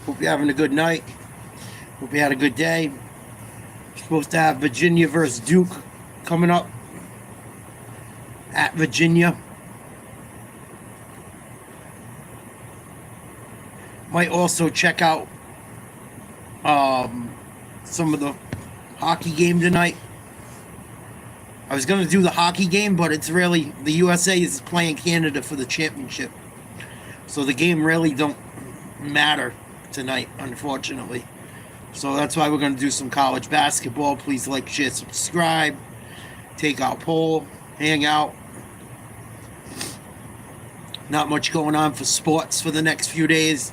Hope you're having a good night. Hope you had a good day. We're supposed to have Virginia versus Duke coming up at Virginia. Might also check out some of the hockey game tonight. I was going to do the hockey game, but it's really, the USA is playing Canada for the championship. So the game really don't matter tonight, unfortunately. So that's why we're going to do some college basketball. Please like, share, subscribe. Take our poll. Hang out. Not much going on for sports for the next few days.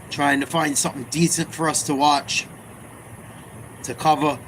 Trying to find something decent for us to watch, to cover.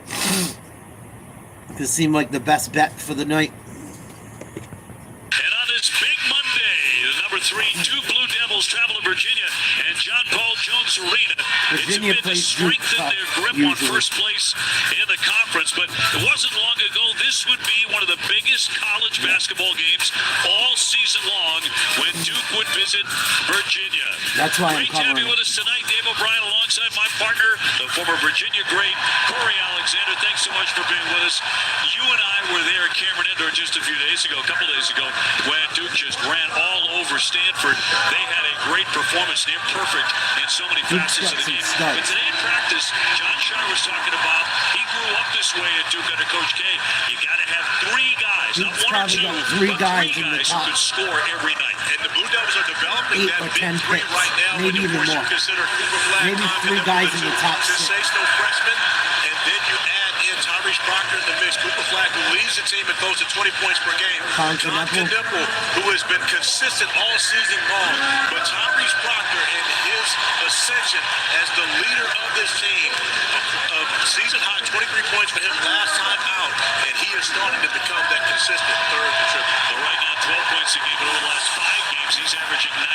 This seemed like the best bet for the night. And on this big Monday, the number 3 Duke Blue Devils travel to Virginia and John Paul Jones Arena. Virginia it's a bid to strengthen their grip on first place in the conference, but it wasn't long ago this would be one of the biggest college basketball games all season long when Duke would visit Virginia. That's why I'm Great to have covering you with us tonight, Dave O'Brien, alongside my partner, the former Virginia great, Corey Alexander. Thanks so much for being with us. You and I were there at Cameron Indoor just a couple days ago, when Duke just ran all over Stanford. They had a great performance, near perfect in so many facets of the game. But today in practice, John Shire was talking about he grew up this way at Duke under Coach K. You got to have 3 guys, not 1 or 2, but 3 guys who could score every night. And the Blue Devils are developing 8 that or big 10 3 picks, right now. maybe even more. Maybe 3 guys in the top 6. Sensational freshman, and then you add in Tyrese Proctor in the mix. Cooper Flag, who leads the team at close to 20 points per game. Con Knueppel, who has been consistent all season long. But Tyrese Proctor and his ascension as the leader of this team, season high 23 points for him last time out, and he is starting to become that consistent third contributor. Well, right now, 12 points a game, but over the last 5 games, he's averaging 19.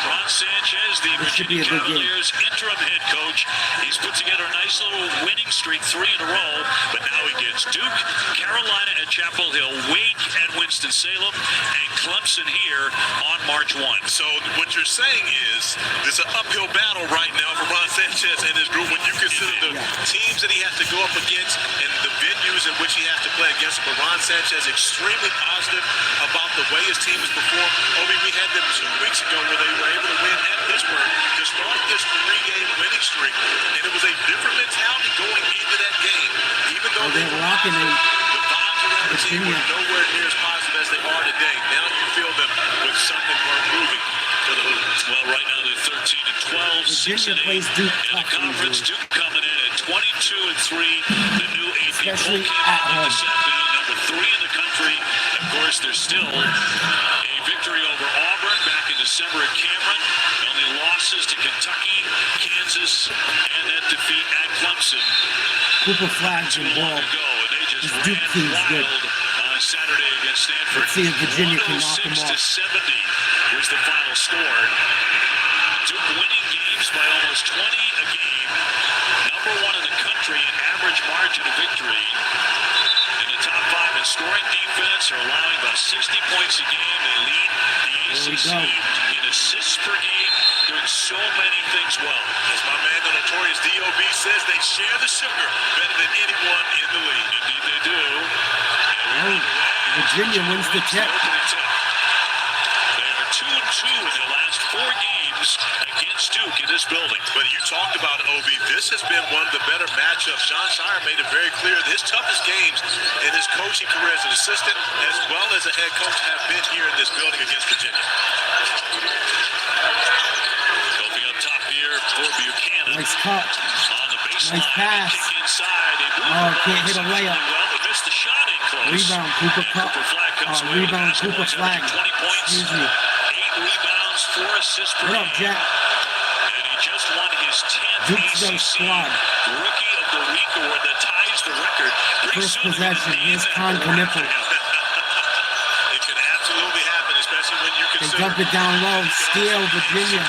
Ron Sanchez, the Virginia Cavaliers interim head coach, he's put together a nice little winning streak, 3 in a row, but now he gets Duke, Carolina at Chapel Hill, Wake at Winston-Salem, and Clemson here on March 1. So what you're saying is there's an uphill battle right now for Ron Sanchez and his group when you consider the teams that he has to go up against and the venues in which he has to play against. But Ron Sanchez extremely positive about the way his team has performed. Obi, we had them 2 weeks ago where they were able to win at Pittsburgh to start this 3-game winning streak, and it was a different mentality going into that game. Even though they were rocking the vibes around the team were nowhere near as positive as they are today. Now you feel them with something more moving to the Hoosiers. Well, right now they're 13-12, 6-8 in the conference. Duke coming in at 22-3. The new AP poll came out this afternoon, number 3 in the country. Of course, there's still a victory over Auburn back in December at Cameron. The only losses to Kentucky, Kansas, and that defeat at Clemson. Cooper Flags and ball. This Duke team's good. On Saturday against Stanford. Let's see if Virginia can knock them off. 106-70 was the final score. Duke winning games by almost 20 a game. Number 1 in the country in average margin of victory. In the top 5 in scoring defense, are allowing about 60 points a game. They lead the ACC in assists per game, doing so many things well. As my man, the notorious D.O.B. says, they share the sugar better than anyone in the league. Indeed they do. Virginia wins the tip. They are 2-2 in their last 4 games against Duke in this building. But you talked about OB. This has been one of the better matchups. John Shire made it very clear that his toughest games in his coaching career as an assistant as well as a head coach have been here in this building against Virginia. Kofi up top here for Buchanan. Nice cut. On the baseline. Nice pass. Kick inside. Can't hit a layup. Well, but missed the shot in close. Rebound, Cooper Cup. Rebound, Cooper Flag. 20 points. Excuse me. 8 rebounds, 4 assists per What up, game. Jack? And he just won his 10th Duke's ACC squad. Rookie of the Week award that ties the record. Pretty First soon possession. Here's Con Knueppel. It can absolutely happen, especially when you They consider dump it down low. Steal Virginia.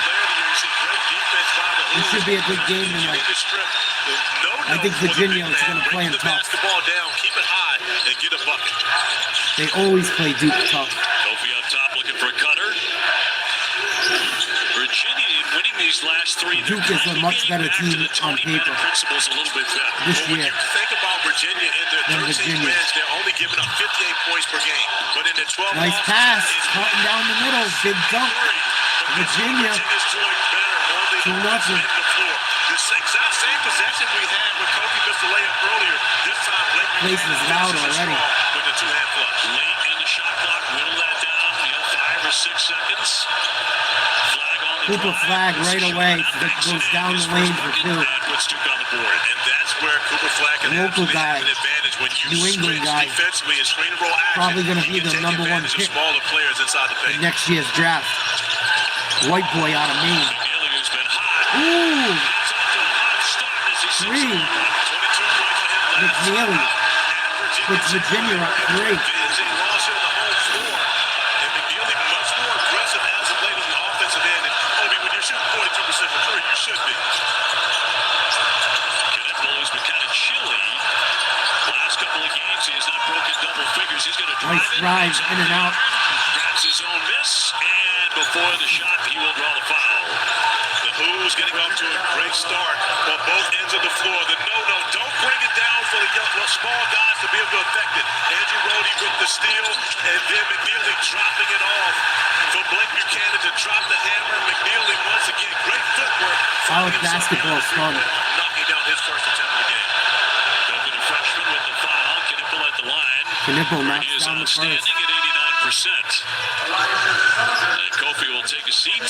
This should be a good game tonight. I think Virginia is going to play them tough. Basketball down, keep it high, and get a bucket. They always play Duke tough. Kofi up top looking for a cutter. Virginia in winning these these last three. Duke is a much better team on paper Principles a little bit better. this When year. you think about Virginia in their Than 13 Virginia. wins, they're only giving up 58 points per game. But in their 12 Nice losses, pass, it's cutting down the middle, big dunk. Virginia, Virginia's doing better on the 2-0. offensive floor. This exact same possession we had when Kobe missed the layup earlier. This time, Blake Place is loud already. with the two-hand flush. Late in the shot clock, whittle that down. 5 or 6 seconds. Flag on the Cooper drive. Flag right away. That goes down the lane for 2. And puts Duke on the board. And that's where Cooper Flag can Local absolutely guy. have an advantage when you New England switch guy. defensively and screen and roll action. Probably gonna you be can the take number 1 advantage pick of smaller players inside the paint. Next year's draft. White boy out of Maine. McNeely, who's been hot. Ooh, He's off to a hot start as he sees 3. 22 points for him last McNeely night. puts Virginia up 3. Is a loss on the home floor. And McNeely much more aggressive as of late on the offensive end. And Obi, when you're shooting 42% from 3, you should be. Knipple, who's been kind of chilly. Last couple of games, he has not broken double figures. He's going to drive Nice it. drive in and out. Grabs his own miss, and before the shot, he will draw the foul. The Who's getting off to a great start on both ends of the floor. The no-no, don't bring it down for the young, small guys to be able to affect it. Andrew Rhodey with the steal, and then McNeely dropping it off for Blake Buchanan to drop the hammer. McNeely once again, great footwork. Solid Finding himself basketball in the fun. three-ball, knocking down his first attempt of the game. Kofi, the freshman with the foul. Knipple at the line. Knipple He knocks is down the outstanding first. at 89%. And Kofi will take a seat.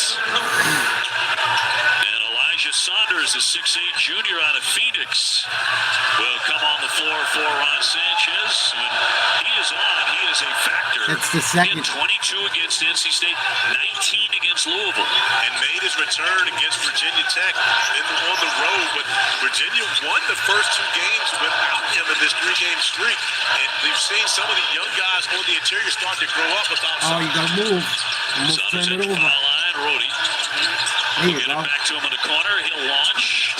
And Elijah Saunders, a 6'8 junior out of Phoenix, will come on the floor for Ron Sanchez. When he is on, he is a factor. That's the second. In 22 against NC State, 19 against Louisville. And made his return against Virginia Tech on the road. But Virginia won the first 2 games without him in this 3-game streak. And we've seen some of the young guys on the interior start to grow up without Oh, you gotta move. Almost Saunders turn at it the over. foul line. Rhodey. There you Get go. it back to him in the corner. He'll launch.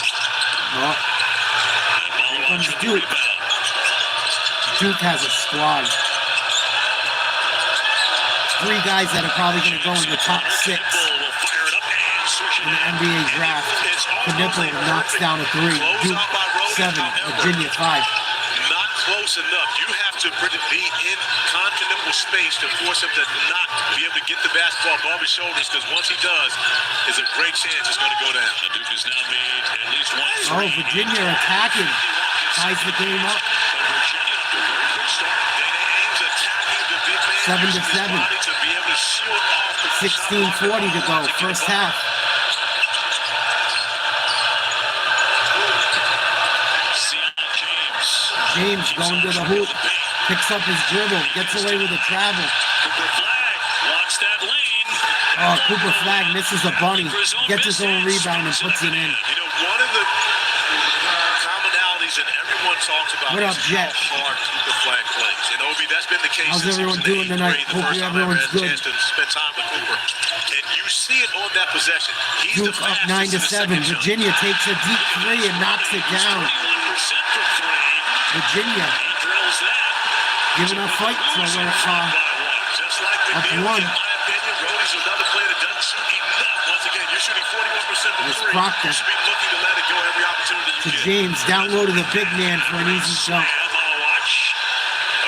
Oh, And Malawach comes with the Duke. rebound. Duke has a squad. 3 guys that are probably gonna go in the top 6 Knipple will fire it up and switch it in the in. NBA draft. Knipple knocks down a 3. Duke 7. Virginia 5. not close enough. You have to be in continental space to force him to not be able to get the basketball above his shoulders, because once he does, there's a great chance it's going to go down. Duke has now made at least one Oh, three. Virginia attacking. Ties the game up. But Virginia up to a very good start. Dana Ames attacking the big man. 7 to using his 7. body to be able to shield off the 16:40 to go. First half. Sean James. James going to the hoop. Picks up his dribble. Gets away with a travel. Cooper Flag wants that lane. Oh, Cooper Flag misses a bunny. Gets his own rebound and puts it in. You know, one of the commonalities that everyone talks about What up, is Jet? how hard Cooper Flag plays. And Obi, that's been the case How's since he was everyone in doing the tonight? eighth grade, the Hope first time I ever everyone's had a good. chance to spend time with Cooper. And you see it on that possession. He's Duke the up fastest 9 in to the 7. second jump. Virginia takes a deep 3 and knocks it down. 41% from three. Virginia He drills that. giving a fight to Losing by one. Just like Up McNeely, 1. in my opinion, Rhodey's another player that doesn't shoot enough. Once again, you're shooting 41% from It's 3. Proctor. You should be looking to let it go every opportunity to you get. James. Down low to the big man for an easy jump. Malawach.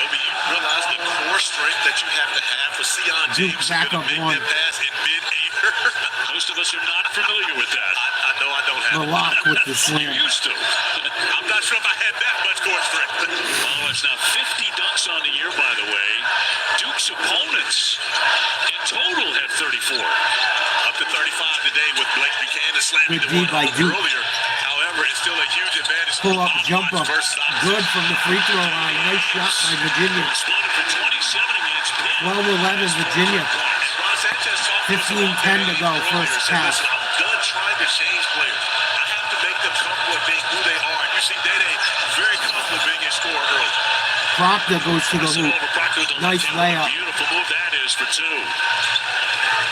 Obi, you realize the core strength that you have to have for Sion Duke James back to up make 1. that pass in mid-air. Most of us are not familiar with that. I know I don't have The it. lock with the You're slam. used to. I'm not sure if I had that much core strength. Malawach now 50 dunks on the year, by the way. Duke's opponents in total had 34. Up to 35 today with Blake Buchanan slamming Good the D one by home Duke. earlier. However, it's still a huge advantage. Pull up Malawach jumper. versus Oxford. Good from the free throw line. Nice shot by Virginia. Exploded for 27 against Pitt. 12-11 Virginia. And Ron Sanchez talked to us 15-10 to go, earlier, first said, half. "Listen, I'm done trying to change players. I have to make them comfortable with being who they are." You see Dede very comfortable being a scorer early. Proctor goes to the Over hoop. Proctor with the Nice left hand. layup. Beautiful move that is for 2.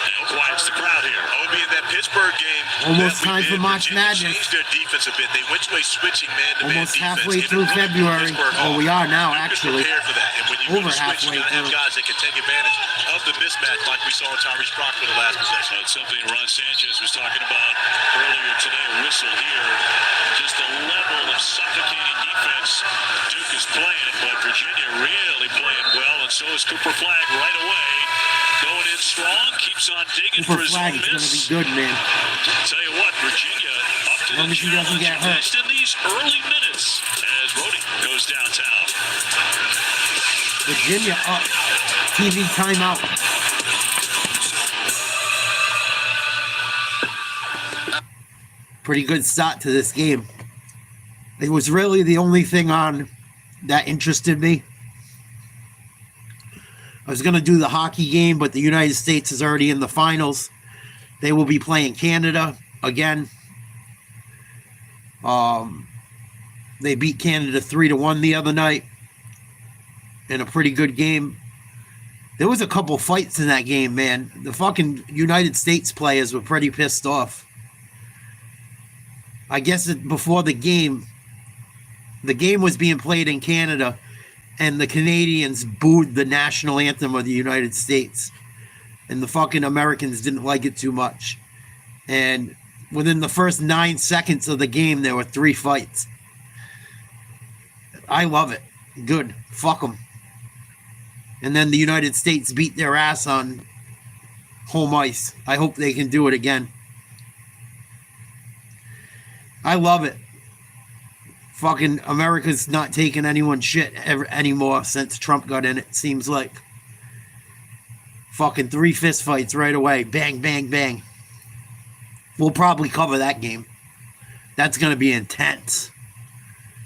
And quiets the crowd here. Obi in that Pittsburgh game, Almost that we time for did, March Virginia Madness. changed their defense a bit. They went to a switching man-to-man Almost defense. halfway and it through really threw February. Pittsburgh Oh, off. we are now, Duke is actually. prepared for that. And when you Over really switch, you halfway gotta have through. guys that can take advantage of the mismatch, like we saw in Tyrese Proctor the last possession. That's something Ron Sanchez was talking about earlier today. A whistle here. Just the level of suffocating defense Duke is playing, but Virginia really playing well, and so is Cooper Flagg right away. Going in strong, keeps on digging Cooper for his Flagg own is going to be miss. good, man. Tell you what, Virginia up to As long the as he doesn't challenge, get at hurt. least in these early minutes, as Rhodey goes downtown. Virginia up. TV timeout. Pretty good start to this game. It was really the only thing on that interested me. I was going to do the hockey game, but the United States is already in the finals. They will be playing Canada again. They beat Canada 3-1 the other night in a pretty good game. There was a couple fights in that game, man. The fucking United States players were pretty pissed off. I guess before the game was being played in Canada, and the Canadians booed the national anthem of the United States. And the fucking Americans didn't like it too much. And within the first 9 seconds of the game, there were 3 fights. I love it. Good. Fuck them. And then the United States beat their ass on home ice. I hope they can do it again. I love it. Fucking America's not taking anyone's shit anymore since Trump got in, it seems like. Fucking 3 fist fights right away. Bang, bang, bang. We'll probably cover that game. That's going to be intense.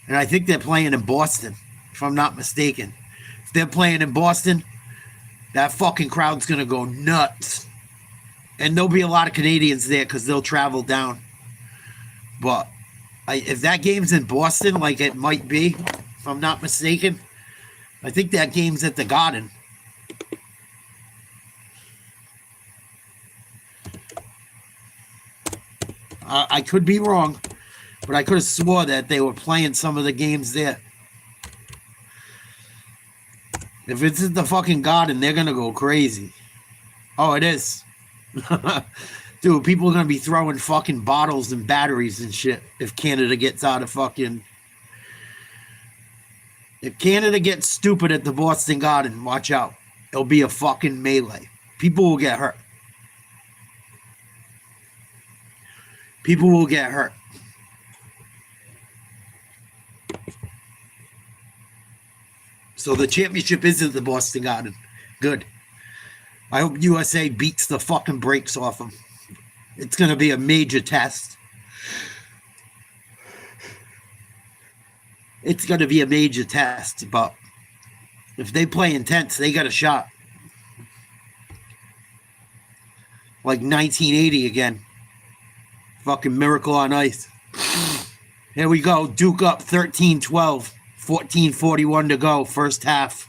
And I think they're playing in Boston, if I'm not mistaken. If they're playing in Boston, that fucking crowd's going to go nuts. And there'll be a lot of Canadians there because they'll travel down. But if that game's in Boston, like it might be, if I'm not mistaken, I think that game's at the Garden. I could be wrong, but I could have swore that they were playing some of the games there. If it's at the fucking Garden, they're going to go crazy. Oh, it is. Dude, people are going to be throwing fucking bottles and batteries and shit if Canada gets out of fucking... If Canada gets stupid at the Boston Garden, watch out. It'll be a fucking melee. People will get hurt. People will get hurt. So the championship is at the Boston Garden. Good. I hope USA beats the fucking brakes off them. It's going to be a major test. It's going to be a major test, but if they play intense, they got a shot. Like 1980 again. Fucking Miracle on Ice. Here we go. Duke up 13-12. 14:41 to go. First half.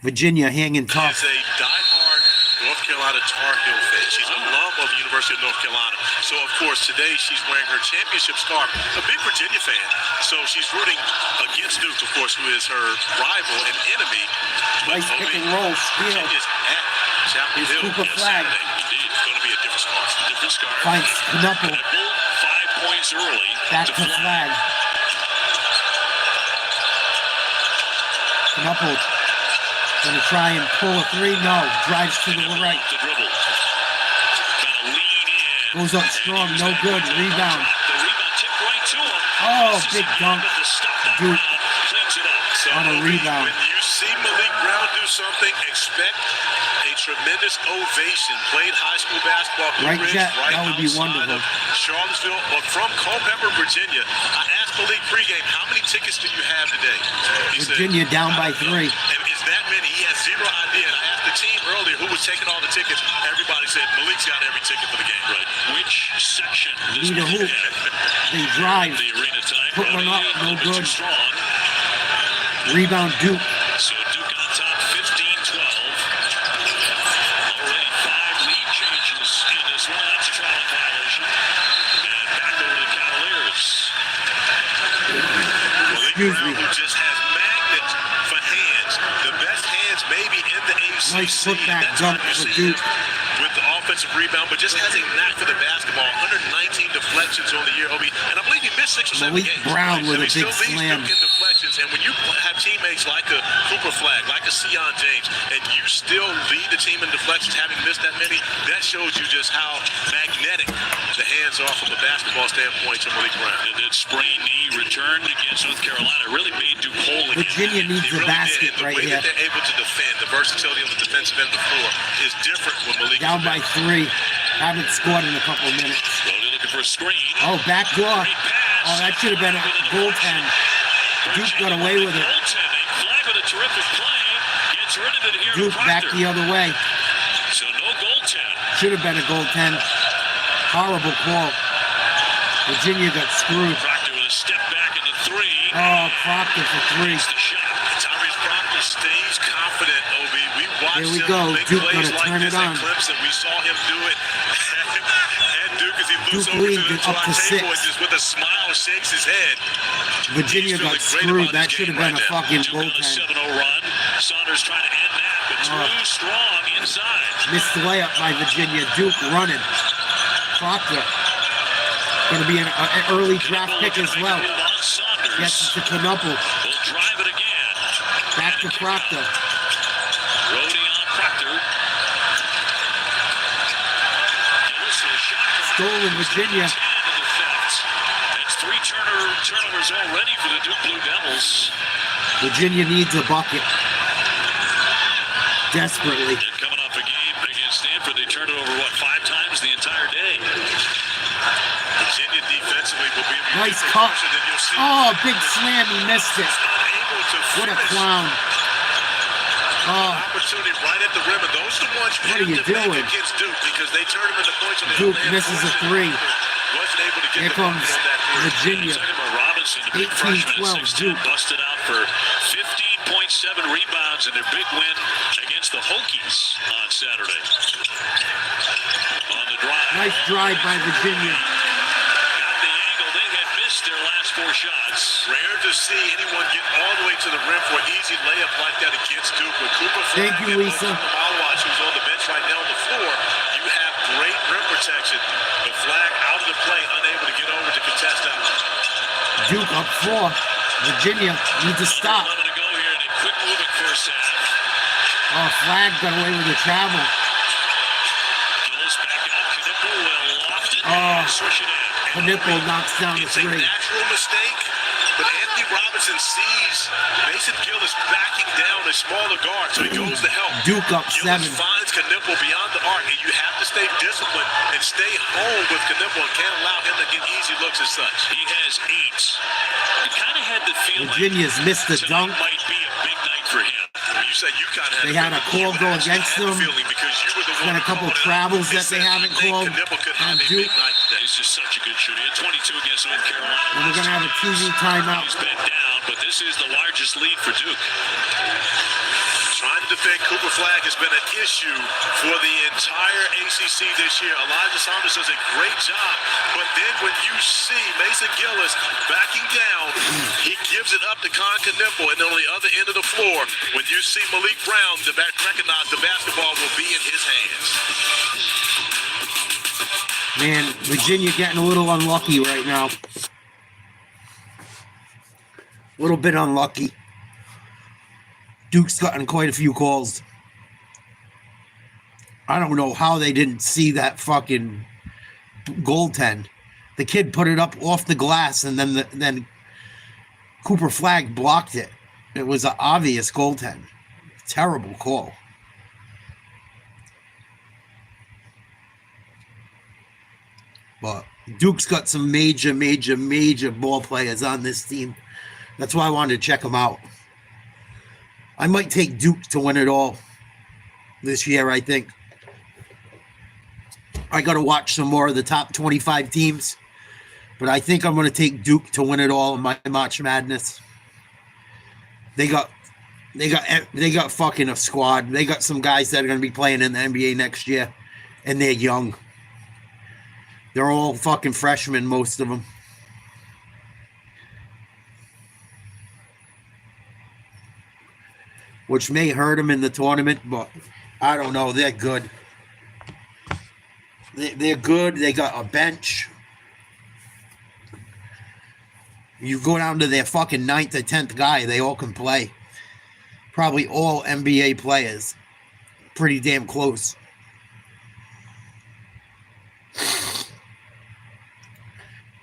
Virginia hanging tough. She's a diehard North Carolina Tar Heel fan. She's a alum of the University of North Carolina. So, of course, today she's wearing her championship scarf. A big Virginia fan. So she's rooting against Duke, of course, who is her rival and enemy. But Nice pick and roll. Steal. Virginia's at Chapel Here's Hill. Cooper Flagg. Indeed, It's going to be a different scarf. different scarf. Finds Knuckle. 5 points early. Back to Flagg. Knuckle. Gonna try and pull a 3. No. Drives to the right. The dribble. Gotta lean in. Goes up strong. No good. Rebound. The rebound tipped right to him. Oh, This is big the dunk. end of the stop that Duke. round. Cleans it up. So On a rebound. When you see Malik Brown do something, expect a tremendous ovation. Played high school basketball. Blue Right, Ridge, Jet? right That would be outside wonderful. of Charlottesville, but from Culpeper, Virginia. I asked Malik pregame, how many tickets do you have today? He Virginia said, down by "I don't know." 3. And it's that many. He has zero idea. And I asked the team earlier who was taking all the tickets. Everybody said Malik's got every ticket for the game. Right. Which section? This Need a game hoop. had They drive. the arena time. Put one up, no a little bit good. too strong. Rebound Duke. So Duke on top 15-12. Already 5 lead changes in this one. That's traveling by Excuse Brown, me. who just has magnets for hands. The best hands maybe in the ACC. Nice putback That's dunk why you for see Duke. him with the offensive rebound, but just has a knack for the basketball. 119 deflections on the year, Obi. And I believe he missed 6 or 7 Malik games. Brown with And a he big still leads slam. Duke in deflections. And when you have teammates like a Cooper Flag, like a Sion James, and you still lead the team in deflections, having missed that many, that shows you just how magnetic the hands are from a basketball standpoint to Malik Brown. And that sprained knee returned against North Carolina really made Duke whole again. Virginia needs They a really basket did. And the right way here. that they're able to defend, the versatility on the defensive end of the floor is different when Malik is Down by available. 3. Haven't scored in a couple of minutes. Slowly looking for a screen. Oh, back door. Great pass. Oh, that should have been a goaltend. Duke got away with it. Goaltending. Flag with a terrific play. Gets rid of it here. Duke to back Proctor. the other way. So no goaltend. Should have been a goaltend. Horrible call. Virginia got screwed. Proctor with a step back in the 3. Oh, Proctor for 3. Makes the shot. Tyrese Proctor stays confident, Obi. We watched Here we him go. make Duke plays gonna like turn this it on. at Clemson. We saw him do it. And Duke, as he moves Duke over lead to up to our table 6. and just with a smile shakes his head. Virginia He's feeling got great screwed. about That his should have game been a right now. fucking Duke on a goaltend. 7-0 run. Saunders trying to end that, but too strong inside. Missed the layup by Virginia. Duke running. Proctor. Going to be an early draft pick as well. Move on Saunders. Gets it to Knuppel. Will drive it again. Back to Proctor. Rhodey on Proctor. Gillis with a shot from Stolen Virginia. 10 in the theft. That's 3 turnovers already for the Duke Blue Devils. Virginia needs a bucket. Desperately. And coming off a game against Stanford, they turned it over, 5 times the entire day. Virginia defensively will be Nice cut. then you'll see Oh, big slam. He missed it. unable to What a finish. clown. Oh, Opportunity right at the rim, and those are the ones you What have are you to make doing? against Duke because they turn them into points on the Duke other end. misses a Fortunately, 3. Wasn't able to get Here the comes bucket on that three. Virginia. Emma Robinson, the big 18-12 freshman at 6'10", Duke. busted out for 15.7 rebounds in their big win against the Hokies on Saturday. On the drive. nice drive by Virginia. Got the angle. They had missed their last 4 shots. Rare to see anyone get all the way to the rim for an easy layup like that against Duke. With Cooper Thank Flag you, and Lisa. Malwatch, who's on the bench right now on the floor, you have great rim protection. The Flag out of the play, unable to get over to contest that. Duke up 4. Virginia needs to stop. 11 to go here, and a quick moving first half. Oh, Flag got away with the travel. Gillis back up. Knipple will loft it. Oh. Swish it in. Knipple knocks down the It's a 3. natural mistake, but Anthony Robinson sees Mason Gillis backing down a smaller guard, so he goes to help. Duke up Gillis 7. finds Knipple beyond the arc, and you have to stay disciplined and stay home with Knipple and can't allow him to get easy looks as such. He has 8. You kind of had the feeling Virginia's missed the tonight dunk. might be a big night for him. When you say UConn had They had a call go against them. because you were the Been one a couple calling it. travels They that they said, haven't I think called Knipple could on have a Duke. big night today. He's just such a good shooter. He had 22 against North Carolina. And we're going to have a TV timeout. He's been down, but this is the largest lead for Duke. Trying to defend Cooper Flag has been an issue for the entire ACC this year. Elijah Saunders does a great job, but then when you see Mason Gillis backing down, he gives it up to Con Knipple, and on the other end of the floor, when you see Malik Brown, recognize the basketball will be in his hands. Man, Virginia getting a little unlucky right now. A little bit unlucky. Duke's gotten quite a few calls. I don't know how they didn't see that fucking goaltend. The kid put it up off the glass, and then Cooper Flag blocked it. It was an obvious goaltend. Terrible call. But Duke's got some major ball players on this team. That's why I wanted to check them out. I might take Duke to win it all this year, I think. I got to watch some more of the top 25 teams. But I think I'm going to take Duke to win it all in my March Madness. They got fucking a squad. They got some guys that are going to be playing in the NBA next year. And they're young. They're all fucking freshmen, most of them. which may hurt them in the tournament, but I don't know. They're good. They're good. They got a bench. You go down to their fucking 9th or 10th guy, they all can play. Probably all NBA players. Pretty damn close.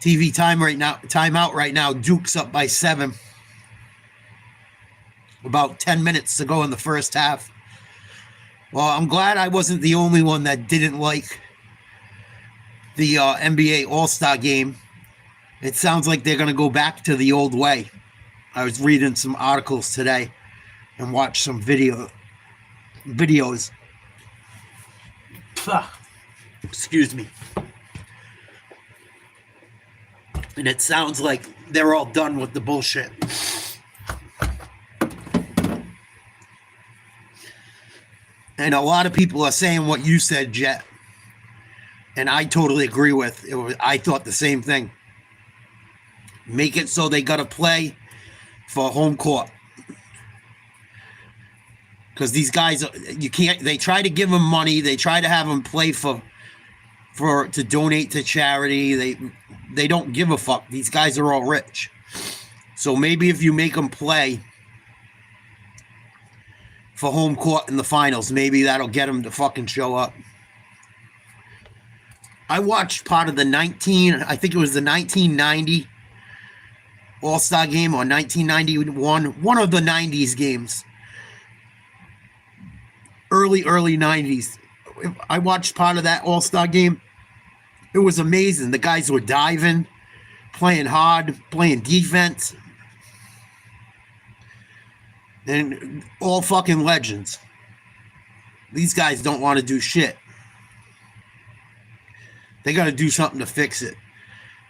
TV time right now. Timeout right now. Duke's up by 7. About 10 minutes to go in the first half. Well, I'm glad I wasn't the only one that didn't like the NBA All-Star game. It sounds like they're going to go back to the old way. I was reading some articles today and watched some videos. Excuse me. And it sounds like they're all done with the bullshit. And a lot of people are saying what you said, Jet. And I totally agree with. I thought the same thing. Make it so they got to play for home court. Because these guys, you can't. They try to give them money. They try to have them play to donate to charity. They don't give a fuck. These guys are all rich. So maybe if you make them play for home court in the finals, maybe that'll get them to fucking show up. I watched part of the 1990 All-Star game or 1991, one of the 90s games. Early 90s. I watched part of that All-Star game. It was amazing. The guys were diving, playing hard, playing defense. And all fucking legends. These guys don't want to do shit. They got to do something to fix it.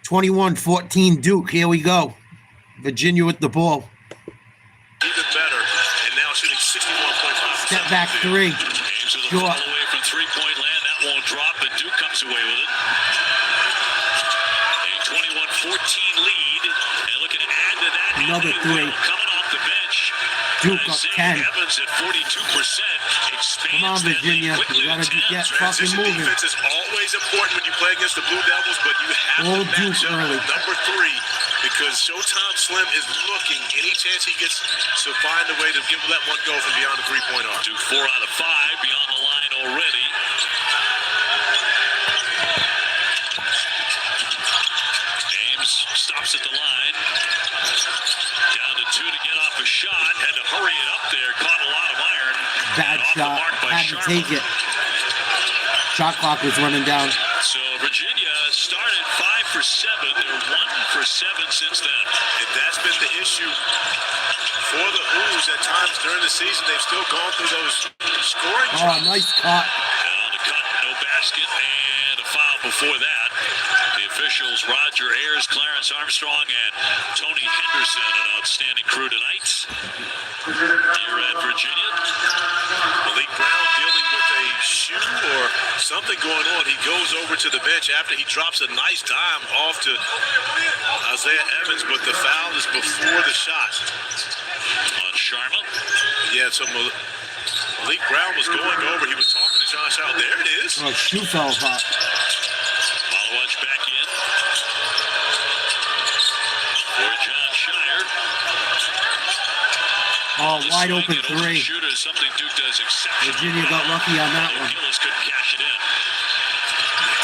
21-14 Duke. Here we go. Virginia with the ball. Even better, and now shooting 61.5%. Step back three. James with a Sure. fall away from three-point land. That won't drop, but Duke comes away with it. A 21-14 lead. And looking to add to that. Another Anthony three. Will coming off the bench. Duke up Isaiah 10. Evans at 42%. Come on, Virginia. You got to get fucking Transition moving. defense is always important when you play against the Blue Devils, but you have All to match Duke up early. with number 3 because Showtime Slim is looking any chance he gets to find a way to give that one go from beyond the three-point arc. Duke 4 out of 5 beyond the line already. James stops at the line. Down to 2 to get off a shot. Had to hurry it up there. Caught a lot of iron. Bad And off the shot. mark by Had to Sharma. take it. Shot clock was running down. So Virginia started 5 for 7. They're 1 for 7 since then. And that's been the issue for the Hoos at times during the season. They've still gone through those scoring Oh, drops. nice cut. And on the cut, no basket, and a foul before that. The officials, Roger Ayers, Clarence Armstrong, and Tony Henderson, an outstanding crew tonight here at Virginia. Malik Brown dealing with a shoe or something going on. He goes over to the bench after he drops a nice dime off to Isaiah Evans, but the foul is before the shot. On Sharma. Yeah, so Malik Brown was going over. He was talking to Josh Allen. There it is. Oh, shoe fell hot. Malawich back in for John Shire. Oh, The wide swing open and open three. shooter is something Duke does exceptionally Virginia got well. lucky on that one. Gillis couldn't cash it in.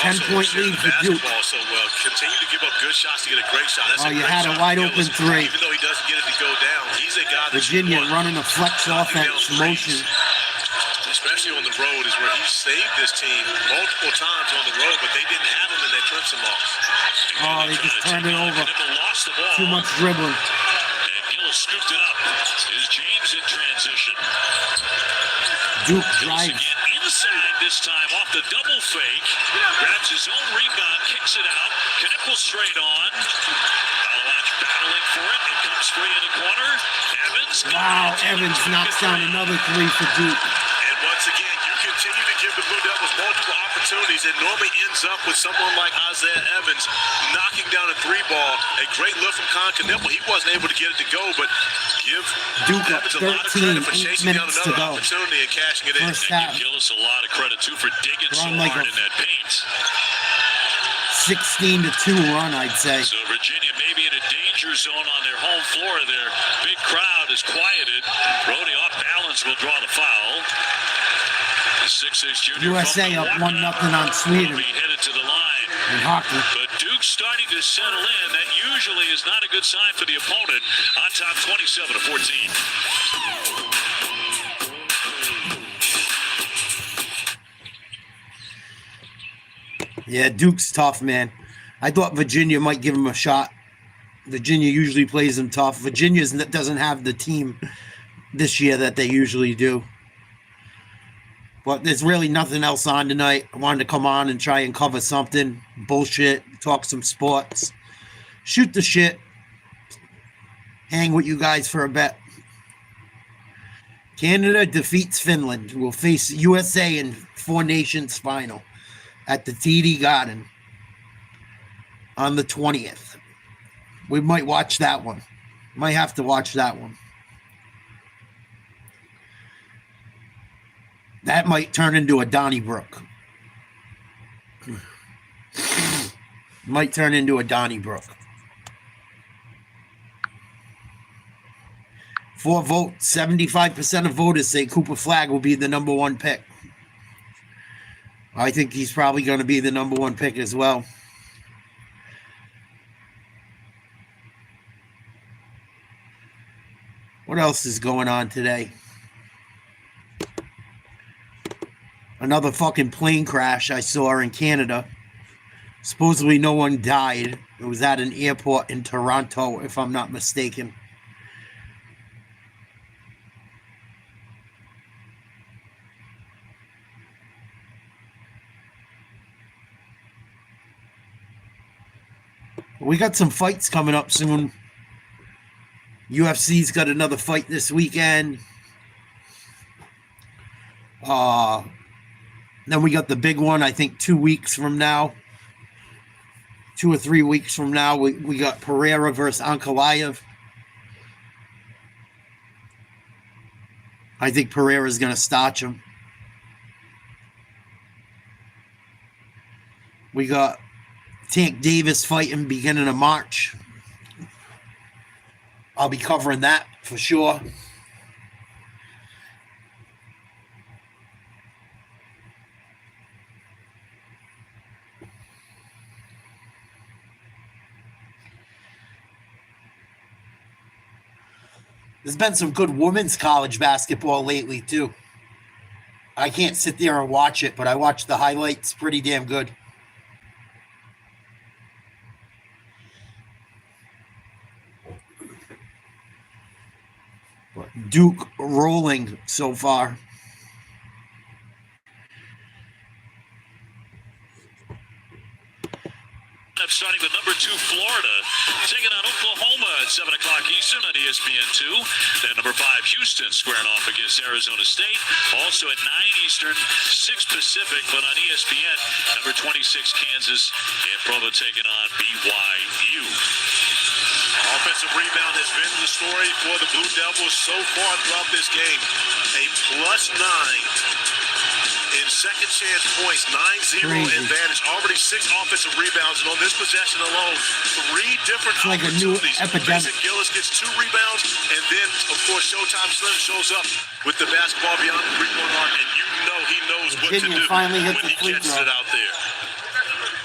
10-point Also, lead shooting for the Duke. basketball so well. Continue to give up good shots to get a great shot. That's Oh, a you great had a shot wide from open Gillis. three. Even though he doesn't get it to go down, he's a guy that Virginia you want. running a flex offense motion. Especially on the road is where he saved this team multiple times on the road, but they didn't have him in that Clemson loss. Oh, they just turned it over. Lost the ball. Too much dribbling. And Gillis scooped it up. Is James in transition? Duke Gillis drives. again inside this time off the double fake. Grabs his own rebound, kicks it out. Knippel straight on. Malawich battling for it. It comes free in the corner. Evans. Wow, Evans knocks down another three for Duke. And once again, you continue to give the Blue Devils multiple opportunities. It normally ends up with someone like Isaiah Evans knocking down a three ball. A great lift from Con Knippel. He wasn't able to get it to go, but give Duke up Evans a lot of 13, credit for 8 chasing down minutes to another go. opportunity and cashing it in. First And half, give Gillis a lot of credit, too, for digging so Run like hard a- in that paint. 16-2 run, I'd say. So Virginia maybe in a danger zone on their home floor. Their big crowd is quieted. Brody off balance will draw the foul. The 6'6" junior USA from up Milwaukee 1-0 on Sweden will be headed to the line. in hockey. But Duke's starting to settle in. That usually is not a good sign for the opponent. On top 27-14. Yeah, Duke's tough, man. I thought Virginia might give him a shot. Virginia usually plays them tough. Virginia doesn't have the team this year that they usually do. But there's really nothing else on tonight. I wanted to come on and try and cover something. Bullshit. Talk some sports. Shoot the shit. Hang with you guys for a bet. Canada defeats Finland. Will face USA in Four Nations final at the TD Garden on the 20th. We might watch that one. Might have to watch that one. That might turn into a Donnybrook. Might turn into a Donnybrook. 4 votes. 75% of voters say Cooper Flagg will be the number 1 pick. I think he's probably going to be the number 1 pick as well. What else is going on today? Another fucking plane crash I saw in Canada. Supposedly no one died. It was at an airport in Toronto, if I'm not mistaken. We got some fights coming up soon. UFC's got another fight this weekend. Then we got the big one, I think 2 weeks from now. 2 or 3 weeks from now, we got Pereira versus Ankalaev. I think Pereira's going to starch him. We got Tank Davis fighting beginning of March. I'll be covering that for sure. There's been some good women's college basketball lately, too. I can't sit there and watch it, but I watch the highlights. Pretty damn good. Duke rolling so far. Starting with number 2 Florida, taking on Oklahoma at 7 o'clock Eastern on ESPN2. Then number 5 Houston squaring off against Arizona State. Also at 9 Eastern, 6 Pacific, but on ESPN, number 26 Kansas and Provo taking on BYU. Offensive rebound has been the story for the Blue Devils so far throughout this game. A +9 in second chance points, 9-0 advantage. Already 6 offensive rebounds, and on this possession alone, 3 different It's like a new opportunities. epidemic. Mason Gillis gets 2 rebounds, and then, of course, Showtime Slim shows up with the basketball beyond the three-point arc, and you know he knows what to Virginia do finally hit when the he free catches throw. it out there.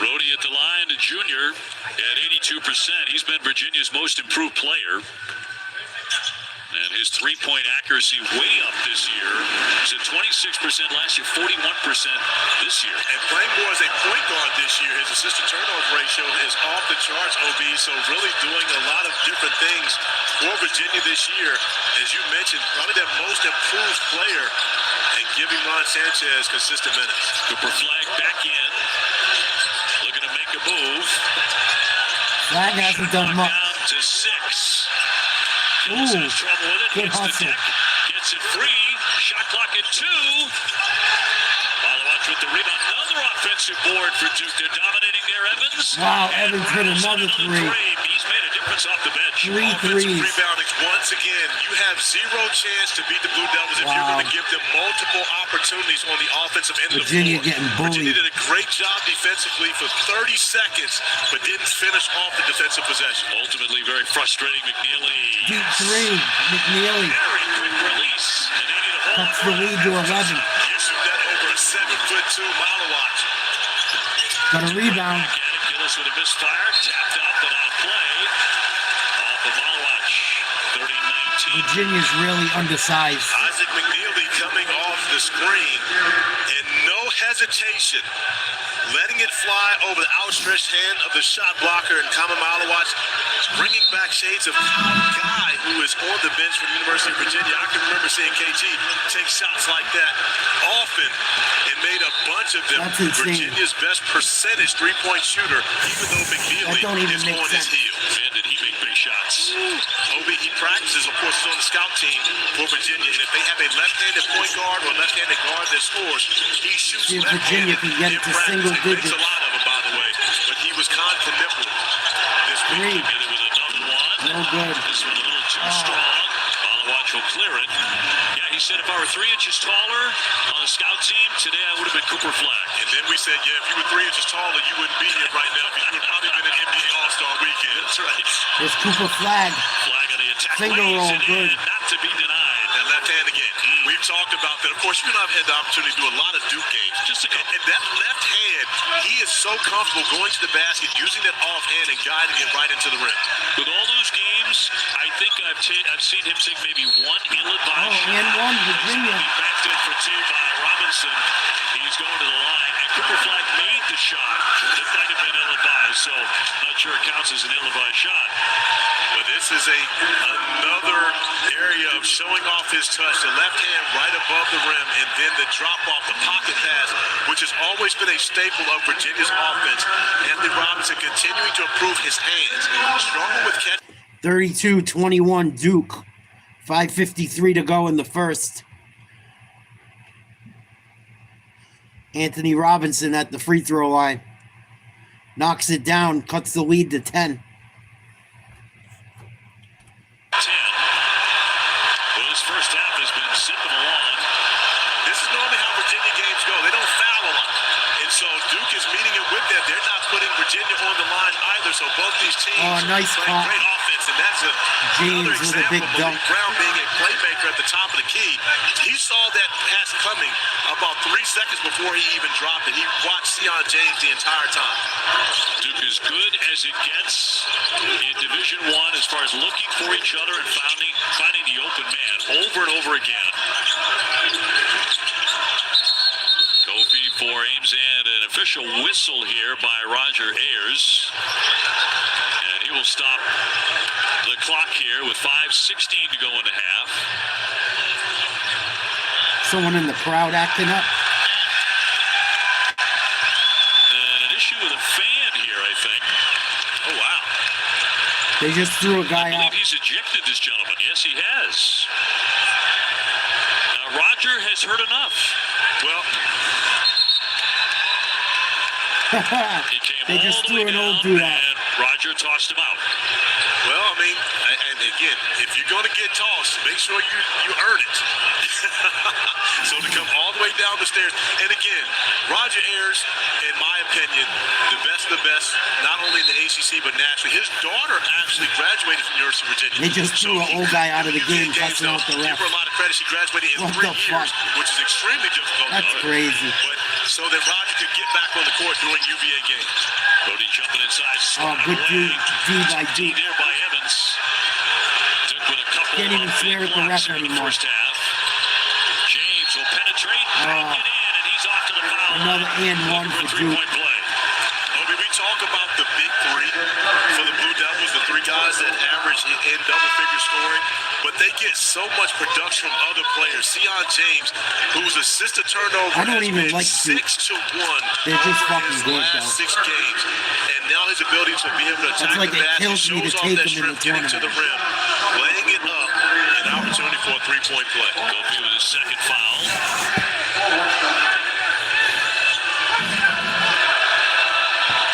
Brody at the line, the junior at 82%. He's been Virginia's most improved player. And his three-point accuracy way up this year. He's at 26% last year, 41% this year. And playing more as a point guard this year, his assistant turnover ratio is off the charts, OB. So really doing a lot of different things for Virginia this year. As you mentioned, probably that most improved player, and giving Ron Sanchez consistent minutes. Cooper Flagg back in. Looking to make a move. Flagg hasn't done much. Down to 6. Ooh, Has trouble with it. good Hits the hustle. deck. Gets it free. Shot clock at 2. Follow-up with the rebound. Another offensive board for Duke. They're dominating there, Evans. Wow, Evans hit another Settled in 3. He's made a difference off the bench. 3 Offensive threes. rebounding. Once again, you have zero chance to beat the Blue Devils if you're Wow. going to give them multiple opportunities on the offensive end Virginia of the floor. getting Virginia bullied. did a great job defensively for 30 seconds, but didn't finish off the defensive possession. Ultimately, very frustrating. McNeely. Deep 3. McNeely Very quick release. And they need a whole cuts the lead to 11. You shoot that over a 7'2" Malawach. Got a rebound. Back at it. Gillis with a misfire. Tapped up and out of play. Off of Malawach. 30-19. Virginia's really undersized. Isaac McNeely coming off the screen and no hesitation, letting it fly over the outstretched hand of the shot blocker and Kama Malawach, bringing back shades of Kyle Guy, who is on the bench for the University of Virginia. I can remember seeing KG take shots like that often and made a bunch of them. That's insane. Virginia's best percentage three-point shooter, even though McNeely That don't even is make on his sense. heels. Man, did he make big shots. Obi, he practices, of course, he's on the scout team for Virginia, and if they have a left-handed point guard or left-handed guard that scores, he shoots See if left-handed Virginia can get in it to practice. single He makes digits. a lot of them, by the way, but he was kind to nipple this week. 3. Hit it with another one. No good. This one a little too strong. Malawach will clear it. Yeah, he said if I were 3 inches taller on the scout team, today I would have been Cooper Flag. And then we said, yeah, if you were 3 inches taller, you wouldn't be here right now because you would probably been an NBA All-Star weekend. That's right. There's Cooper Flag. Flag on the attack. Finger lays roll, it good. in, not to be denied. That left hand again. We've talked about that. Of course, you and I have had the opportunity to do a lot of Duke games. Just a couple. And that left hand, he is so comfortable going to the basket, using that offhand and guiding it right into the rim. With all those games, I think I've seen him take maybe one ill-advised Oh, shot. and one, Virginia. He backed in for 2 by Robinson. He's going to the line. And Cooper Flag made the shot. It might have been ill-advised, so not sure it counts as an ill-advised shot. But this is another area of showing off his touch. The left hand right above the rim, and then the drop off, the pocket pass, which has always been a staple of Virginia's offense. Anthony Robinson continuing to improve his hands. Struggle with catch. 32-21 Duke. 5:53 to go in the first. Anthony Robinson at the free throw line. Knocks it down, cuts the lead to 10. 10. Well, this first half has been sipping along. This is normally how Virginia games go. They don't foul a lot. And so Duke is meeting it with them. They're not putting Virginia on the line either. So both these teams Oh, nice playing call. great offense. And that's James another with a example big of dunk. Malik Brown being a playmaker at the top of the key. He saw that pass coming about 3 seconds before he even dropped it. He watched Sion James the entire time. Duke is good as it gets in Division I as far as looking for each other and finding the open man over and over again. Kofi for Ames and an official whistle here by Roger Ayers. And he will stop the clock here with 5:16 to go in the half. Someone in the crowd acting up. And an issue with a fan here, I think. Oh, wow. They just threw a I guy believe out. he's ejected this gentleman. Yes, he has. Now, Roger has heard enough. Well, He came They all just the threw way an old down, dude out. and Roger tossed him out. well, I mean, and again, if you're going to get tossed, make sure you earn it. So to come all the way down the stairs, and again, Roger Ayers, in my opinion, the best of the best, not only in the ACC but nationally. His daughter actually graduated from the University of Virginia. They just threw an old guy out of the game, cussing out the Give ref. her a lot of credit. She graduated in What 3 the years, fuck? which is extremely difficult. That's though. crazy. But so that Roger could get back on the court during UVA games. Bodie jumping inside. Oh, good away. D by D Duke. there by Evans. Duke with a couple Can't even of swear big at the blocks ref here in the anymore. first half. James will penetrate, bank it in, and he's off to the foul Another line. and one Looking for a Duke. three-point play. Obi, we talk about the big three for the Blue Devils, the 3 guys that average in double-figure scoring, but they get so much production from other players. Sion James, whose assist to turnover I don't has even been like Duke. 6 to 1 They're just over fucking his good, last though. 6 games, and now his ability to be able to attack like the it basket kills me to shows off take that him in the strength getting to the rim, laying it up, an opportunity for a 3-point play. Kofi with his second foul.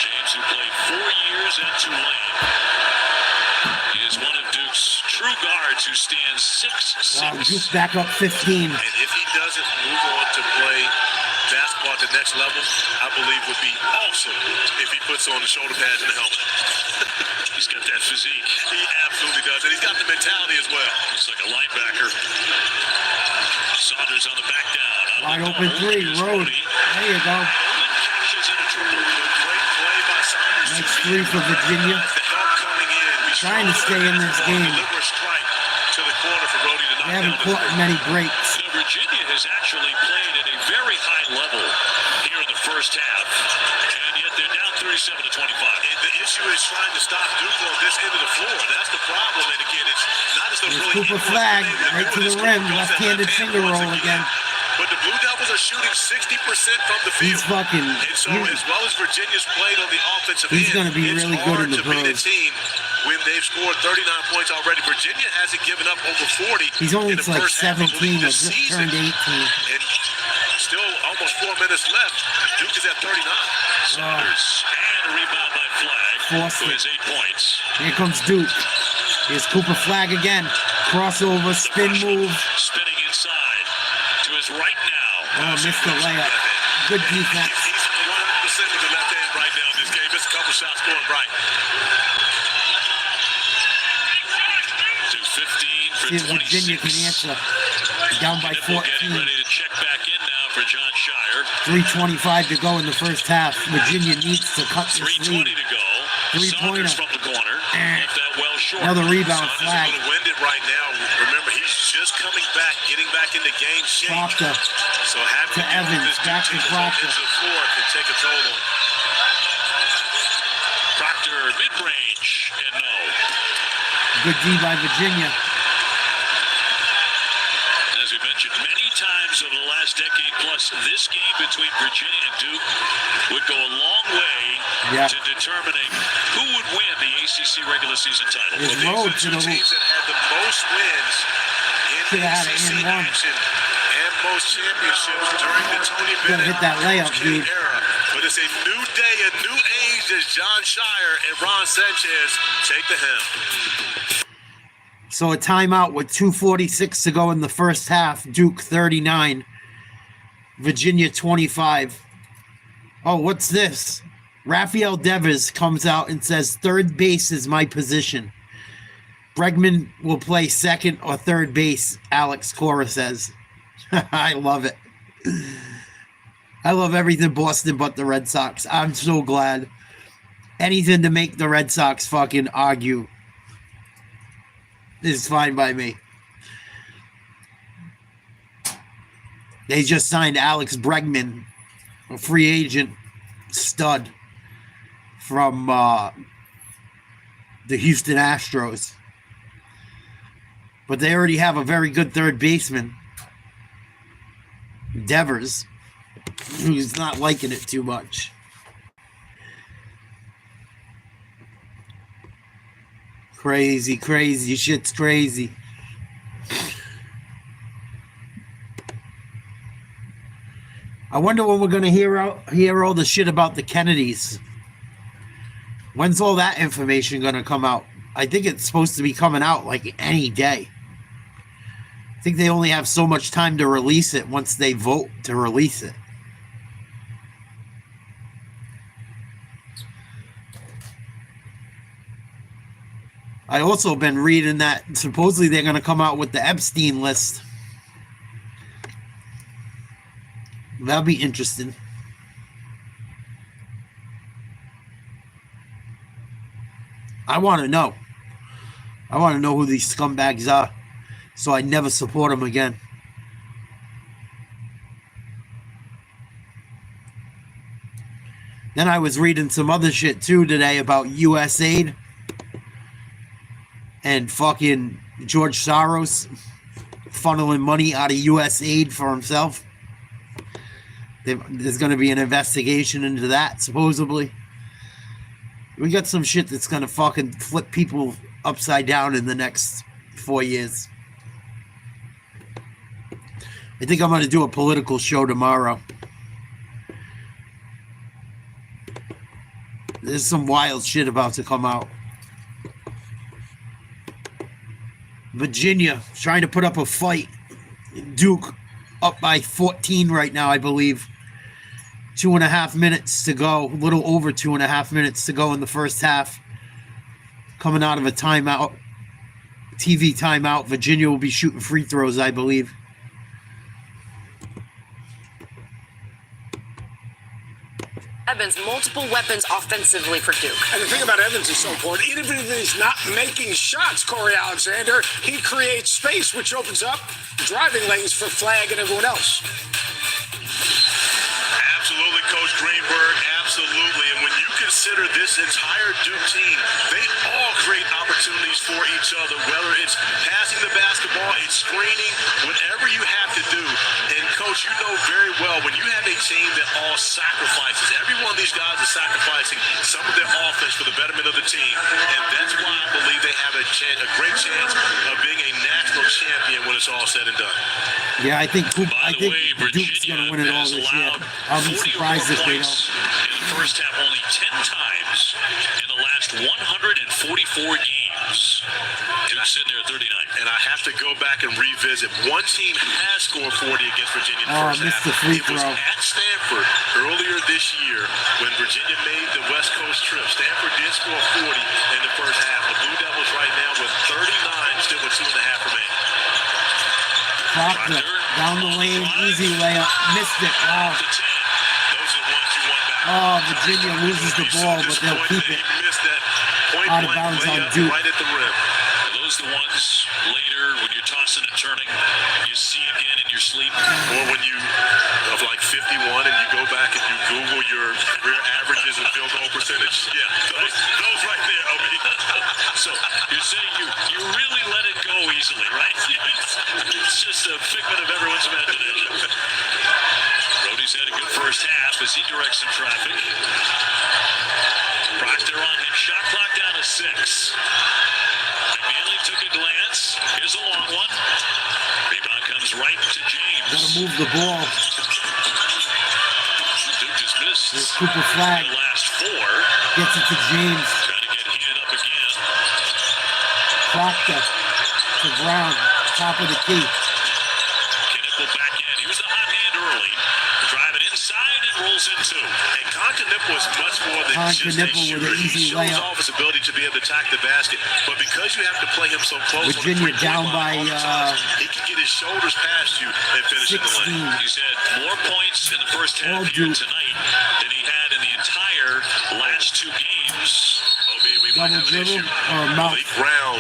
James, who played 4 years at Tulane. true guards who stand 6'6". Wow, Duke back up 15. And if he doesn't move on to play basketball at the next level, I believe would be awesome if he puts on the shoulder pads and the helmet. He's got that physique. He absolutely does. And he's got the mentality as well. Looks like a linebacker. Saunders on the back down. Wide open three, Road. There you go. Catches in a triple. Great play by Saunders. Nice three for Virginia. The help coming in. Trying to stay in this game. Deliberate strike to the corner for Brody to knock They haven't down caught the many breaks. You know, Virginia has actually played at a very high level here in the first half, and yet they're down 37-25. And the issue is trying to stop Duke on this end of the floor. That's the problem. And again, it's not as though There's really Cooper anyone Flag playing right to good. the This rim. goes that Left-handed left hand finger once roll again. But the Blue Devils are shooting 60% from the field. He's fucking. And so, as well as Virginia's played on the offensive He's end, gonna be it's really good hard in the to beat a pros. team when they've scored 39 points already. Virginia hasn't given up over 40. He's only in the like first half of 17 or this just season. turned 18. And still almost 4 minutes left. Duke is at 39. Saunders and a rebound by Flag, Forced who it. has 8 points. Here comes Duke. Here's Cooper Flag again. Crossover, spin move. Spinning inside to his right now. Oh, missed the layup. Good defense. He's 100% with the left hand right now in this game. Just a couple shots going right. 2:15 for See if Virginia can 26. answer. Down by Nipple getting 14. ready to check back in now for John Shire. 3:25 to go in the first half. Virginia needs to cut this 3:20 lead. to go. Three-pointer. Saunders from the corner. Left that well short. Another rebound, Saunders Flag. a little winded right now. Remember, he's just coming back, getting back into game shape. Proctor. So having to Evans, this back to team Proctor. into the floor can take a toll on him. Proctor mid-range and no. Good D by Virginia. As we mentioned many times over the last decade plus, this game between Virginia and Duke would go a long way Yeah. to determining who would win the ACC regular season title. His These road are to two the teams that had the most wins in Should the have had it ACC in one. action and most championships during the Tony Gotta Bennett hit that layup, King dude. era. But it's a new day, a new age as John Shire and Ron Sanchez take the helm. So a timeout with 2:46 to go in the first half. Duke 39. Virginia 25. Oh, what's this? Rafael Devers comes out and says, third base is my position. Bregman will play second or third base, Alex Cora says. I love it. I love everything Boston but the Red Sox. I'm so glad. Anything to make the Red Sox fucking argue is fine by me. They just signed Alex Bregman, a free agent stud from the Houston Astros. But they already have a very good third baseman, Devers, who's not liking it too much. Crazy, crazy. Shit's crazy. I wonder when we're going to hear all the shit about the Kennedys. When's all that information going to come out? I think it's supposed to be coming out like any day. I think they only have so much time to release it once they vote to release it. I also been reading that supposedly they're going to come out with the Epstein list. That'll be interesting. I want to know. I want to know who these scumbags are, so I never support them again. Then I was reading some other shit too today about USAID and fucking George Soros funneling money out of USAID for himself. There's going to be an investigation into that, supposedly. We got some shit that's going to fucking flip people upside down in the next 4 years. I think I'm going to do a political show tomorrow. There's some wild shit about to come out. Virginia trying to put up a fight. Duke up by 14 right now, I believe. 2.5 minutes to go. A little over 2.5 minutes to go in the first half. Coming out of a timeout. TV timeout. Virginia will be shooting free throws, I believe. Evans, multiple weapons offensively for Duke. And the thing about Evans is so important. Even if he's not making shots, Corey Alexander, he creates space, which opens up driving lanes for Flag and everyone else. Absolutely, Coach Greenberg, absolutely. And when you consider this entire Duke team, they all create opportunities for each other, whether it's passing the basketball, it's screening, whatever you have to do. And, Coach, you know very well, when you have a team that all sacrifices, every one of these guys is sacrificing some of their offense for the betterment of the team. And that's why I believe they have a great chance of being a national champion when it's all said and done. Yeah, I think Duke's Virginia going to win it all this year. I'll be surprised if they don't. In the first half, only 10 times in the last 144 games. Duke's sitting there at 39. And I have to go back and revisit. One team has scored 40 against Virginia in the first missed half. the free It was throw. at Stanford earlier this year when Virginia made the West Coast trip. Stanford did score 40 in the first half. The Blue Devils right now with 39, still with 2.5 remaining. Proctor down the lane, easy layup, missed it. Wow. To 10. Those are the ones you want back. Oh, Virginia loses the ball, but they'll keep it. He missed that point Out of blank bounds on layup Duke. right at the rim. Those are the ones later when you're tossing and turning, you see again in your sleep. Or when you of like 51 and you go back and you Google your career averages and field goal percentage. Yeah, those right there, Obi. So you're saying you really let it go easily, right? It's just a figment of everyone's imagination. Brody's had a good first half as he directs some traffic. Proctor on him. Shot clock down to 6. McNeely took a glance. Here's a long one. Rebound comes right to James. Gotta move the ball. Duke has missed There's Cooper Flag. the last 4. Gets it to James. Trying to get heated up again. Proctor to Brown. Top of the key. Knipple back in. He was the hot hand early. Driving inside and rolls in 2. And Knipple is much more than just a Knipple with shooter. an He easy shows layup. off his ability to be able to attack the basket. But because you have to play him so close, Virginia on the down three-point line by, all the time, he can get his shoulders past you and finish in the 16. lane. He's had more points in the first All half here Duke. tonight than he had in the entire last 2 games. Obi, we might Double have an dribble issue. or mouth. Malik Brown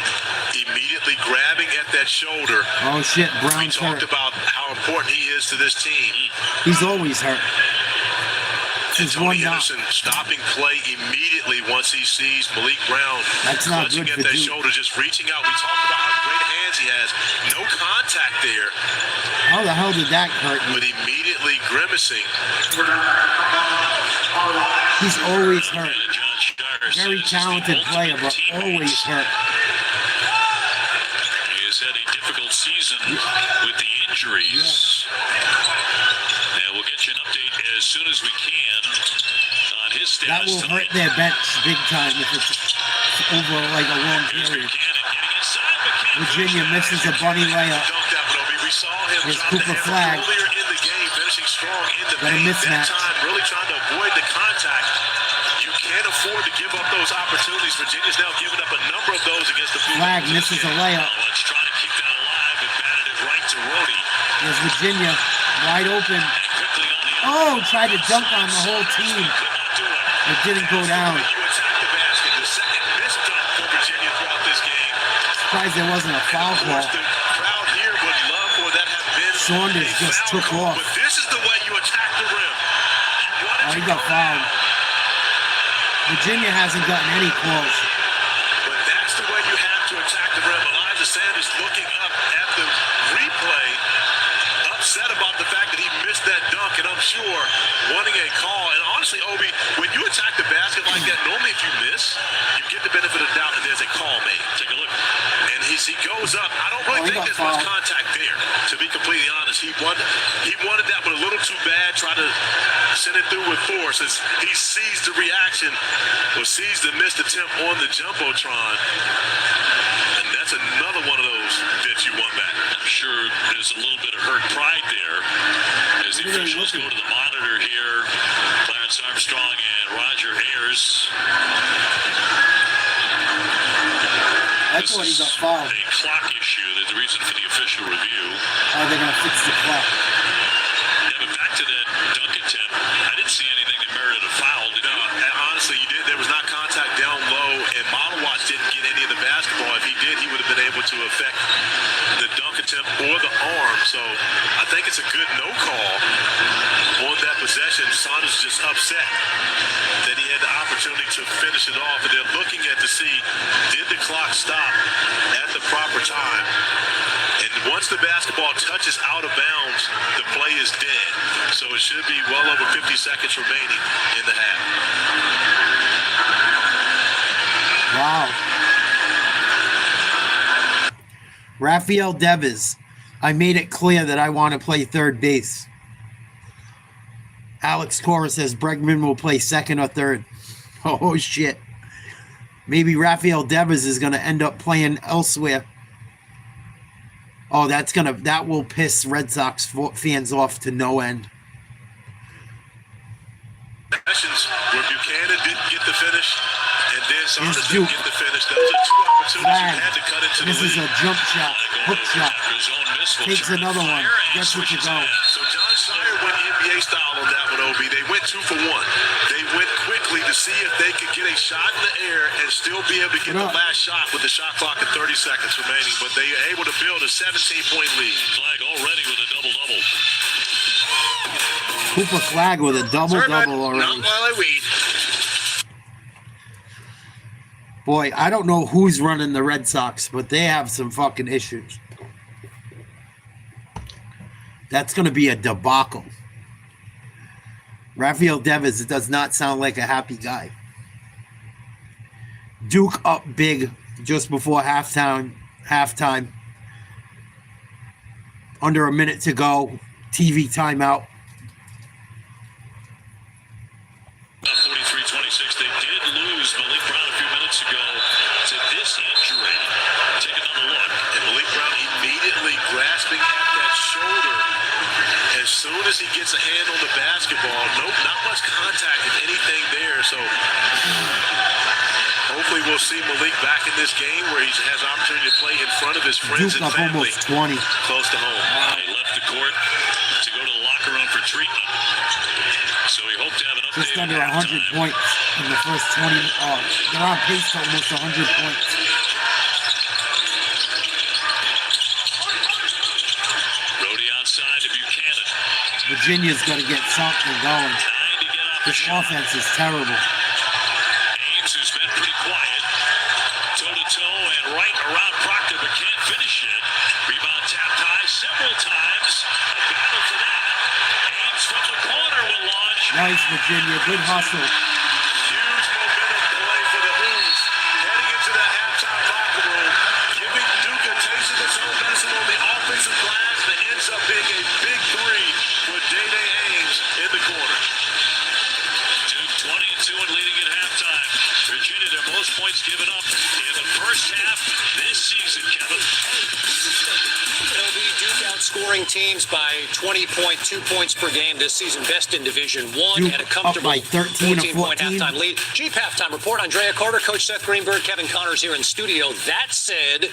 immediately grabbing at that shoulder. Oh shit, We Brown's talked hurt. about how important he is to this team. He's always hurt. And This is Tony one knock. Henderson stopping play immediately once he sees Malik Brown That's not clutching good at for that Duke. shoulder, just reaching out. We talked about how great hands he has. No contact there, How the hell did that hurt you? but immediately grimacing. He's always hurt. And John Shire Very says talented he's the player, ultimate but teammate. always hurt. He has had a difficult season with the injuries. And we'll get you an update as soon as we can on his That status will tonight. hurt their bench big time if it's over like a long Here's period. Buchanan getting inside, but can't Virginia finish that. misses a bunny layup. Dunked that one, Obi. We saw him Here's drop Cooper the hammer Flag. earlier in the game, finishing strong in the Got a paint. That mismatch. time really trying to avoid the contact. You can't afford to give up those opportunities. Virginia's now given up a number of those against the Blue Flag Devils. misses a layup. Let's try to keep that alive and batted it right to Rhodey. There's Virginia wide open. And quickly on the Oh, tried to dunk on the whole team. could not do it. It didn't go down. You attack the basket. The second missed dunk for Virginia throughout this game. Surprised there wasn't a foul Of call. course, the crowd here would love for that have been Saunders a just foul took call, off. But this is the way you attack the rim. You want it Oh, to he go got fouled. down, Virginia hasn't gotten any calls. but that's the way you have to attack the rim. Elijah Sanders looking up at the replay, upset about the fact that he missed that dunk, and I'm sure wanting a call. And honestly, Obi, when you attack the basket like that, normally if you miss, you get the benefit of the doubt and there's a call made. Take a look. And he goes up. I don't really Oh, he think got there's much fouled. contact there, to be completely honest. He wanted that, but a little too bad. Tried to send it through with force as he sees the reaction or sees the missed attempt on the Jumbotron. And that's another one of those sure there's a little bit of hurt pride there as the officials go to the monitor here. Clarence Armstrong and Roger Ayers. I thought he got fouled. A clock issue. That's the reason for the official review. Are they going to fix the clock? Yeah, but back to that dunk attempt, I didn't see anything that merited a foul. Did you? And honestly, you did. There was not contact down low, and Malawatch didn't get any of the basketball. If he did, he would have been able to affect the dunk attempt or the arm. So I think it's a good no call on that possession. Saunders just upset that he had the opportunity to finish it off, and they're looking at to see, did the clock stop at the proper time? And once the basketball touches out of bounds, the play is dead. So it should be well over 50 seconds remaining in the half. Wow. Rafael Devers. I made it clear that I want to play third base. Alex Cora says Bregman will play second or third. Oh, shit. Maybe Rafael Devers is going to end up playing elsewhere. Oh, that will piss Red Sox fans off to no end. Sessions where Buchanan didn't get the finish, and then Saunders Duke. didn't get the finish. Those are two opportunities Flag. you had to cut into This the is lead. a jump shot, hook shot. His own miss will Takes turn another fire one. and Gets what you switches go. in. So John Shire went NBA style on that one, Obi. They went 2 for 1. They went quickly to see if they could get a shot in the air and still be able to get the last shot with the shot clock at 30 seconds remaining. But they are able to build a 17-point lead. Flag already with a double-double. Cooper Flag with a double-double Not already. while I read. Boy, I don't know who's running the Red Sox, but they have some fucking issues. That's going to be a debacle. Rafael Devers, it does not sound like a happy guy. Duke up big just before halftime. Under a minute to go. TV timeout. 43-26. They did lose Malik Brown a few minutes ago to this injury. Take another look. And Malik Brown immediately grasping at that shoulder. As soon as he gets a hand on the basketball, nope, not much contact, if anything there. So hopefully we'll see Malik back in this game where he has an opportunity to play in front of his friends Duke and up family almost 20. close to home. He left the court to go to the locker room for treatment. So we hope to have an update Just under at 100 halftime. points in the first 20. They're on pace to almost 100 points. Brody outside to Buchanan. Virginia's got to get something going. 9 to get off the This shot. offense is terrible. Ames, who's been pretty quiet, toe-to-toe and right around Proctor, but can't finish it. Rebound tapped high several times. A battle for that. Ames from the corner will launch. Nice, Virginia. Good hustle. Huge momentum play for the Hoos. Heading into the halftime locker room, giving Duke a taste of its own medicine on the offensive glass that ends up being a big 3 for Day-Day Ames in the corner. Duke 20-2 and leading at halftime. Virginia, their most points given up in the first half this season, Kevin. LB Duke outscoring teams by 20.2 points per game this season, best in Division I, Duke and a up comfortable by 13 or 14-point 14. halftime lead. Jeep halftime report. Andrea Carter, Coach Seth Greenberg, Kevin Connors here in studio. That said,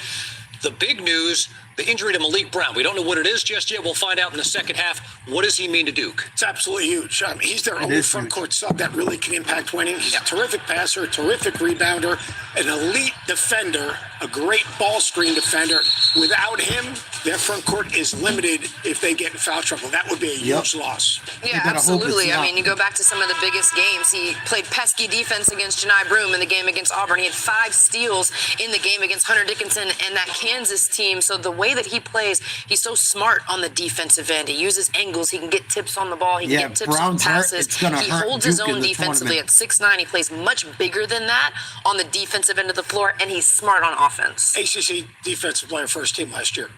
the big news, the injury to Malik Brown. We don't know what it is just yet. We'll find out in the second half. What does he mean to Duke? It's absolutely huge. He's their only is front huge. court sub that really can impact winning. He's a terrific passer, a terrific rebounder, an elite defender, a great ball screen defender. Without him, their front court is limited if they get in foul trouble. That would be a huge loss. You Yeah, better hope it's absolutely. I not. mean, you go back to some of the biggest games. He played pesky defense against Janai Broom in the game against Auburn. He had 5 steals in the game against Hunter Dickinson and that Kansas team. So the way that he plays, he's so smart on the defensive end. He uses angles. He can get tips on the ball. He can Yeah, get tips Brown's on hurt. passes. It's gonna He hurt holds his Duke in own the defensively tournament. at 6'9". He plays much bigger than that on the defensive end of the floor, and he's smart on offense. ACC defensive player first team last year.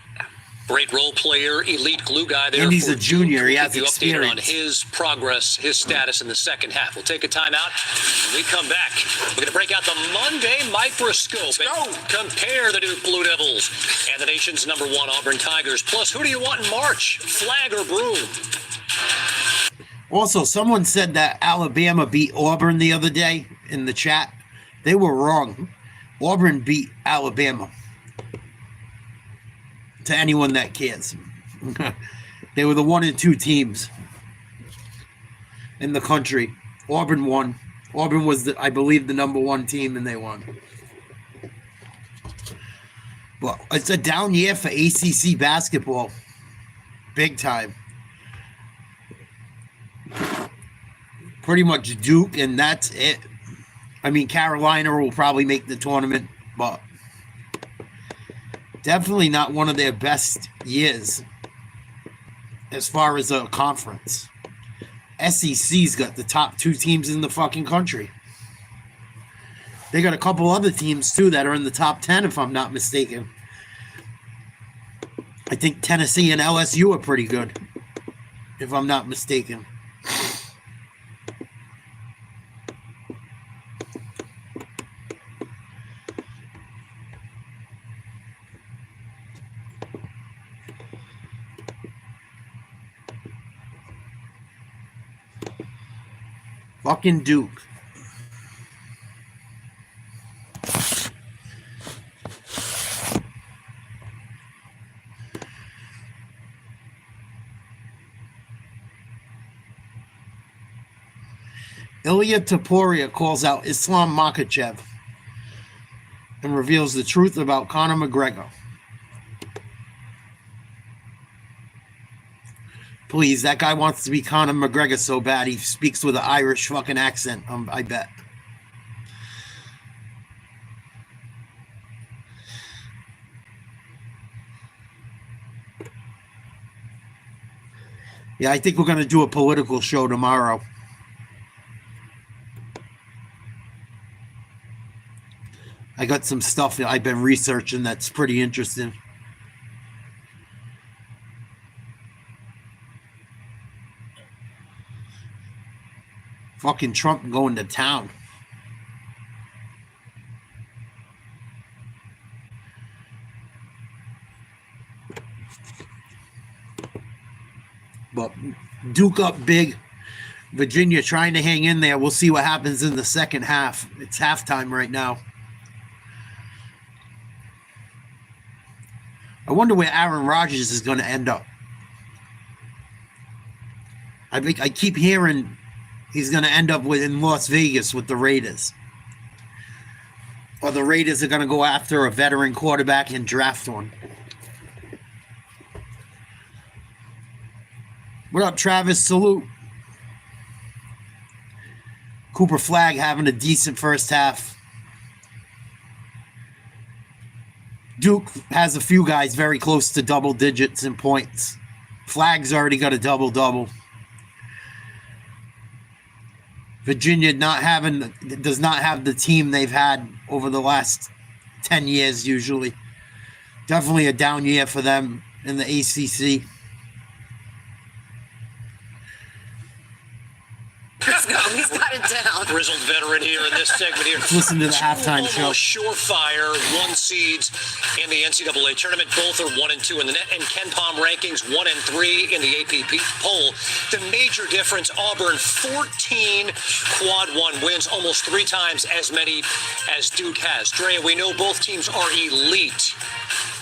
Great role player, elite glue guy there. And he's for a junior. Duke. He We'll has keep you updated on experience. his progress, his status in the second half. We'll take a timeout. When we come back, we're going to break out the Monday microscope and compare the Duke Blue Devils and the nation's #1 Auburn Tigers. Plus, who do you want in March? Flag or Broom? Also, someone said that Alabama beat Auburn the other day in the chat. They were wrong. Auburn beat Alabama. To anyone that cares. They were the 1 and 2 teams in the country. Auburn won. Auburn was, I believe, the #1 team, and they won. Well, it's a down year for ACC basketball. Big time. Pretty much Duke, and that's it. I mean, Carolina will probably make the tournament, but definitely not one of their best years as far as a conference. SEC's got the top 2 teams in the fucking country. They got a couple other teams, too, that are in the top 10, if I'm not mistaken. I think Tennessee and LSU are pretty good, if I'm not mistaken. Fucking Duke. Ilya Taporia calls out Islam Makhachev and reveals the truth about Conor McGregor. Please, that guy wants to be Conor McGregor so bad he speaks with an Irish fucking accent, I bet. Yeah, I think we're going to do a political show tomorrow. I got some stuff that I've been researching that's pretty interesting. Fucking Trump going to town. But Duke up big. Virginia trying to hang in there. We'll see what happens in the second half. It's halftime right now. I wonder where Aaron Rodgers is going to end up. I keep hearing he's going to end up in Las Vegas with the Raiders. Or the Raiders are going to go after a veteran quarterback and draft one. What up, Travis? Salute. Cooper Flag having a decent first half. Duke has a few guys very close to double digits in points. Flag's already got a double-double. Virginia does not have the team they've had over the last 10 years usually. Definitely a down year for them in the ACC. Let's go. He's got it down. Grizzled veteran here in this segment here. Listen to the halftime show. Almost surefire 1 seeds in the NCAA tournament. Both are 1 and 2 in the net and KenPom rankings 1 and 3 in the APP poll. The major difference: Auburn 14 quad 1 wins, almost 3 times as many as Duke has. Drea, we know both teams are elite.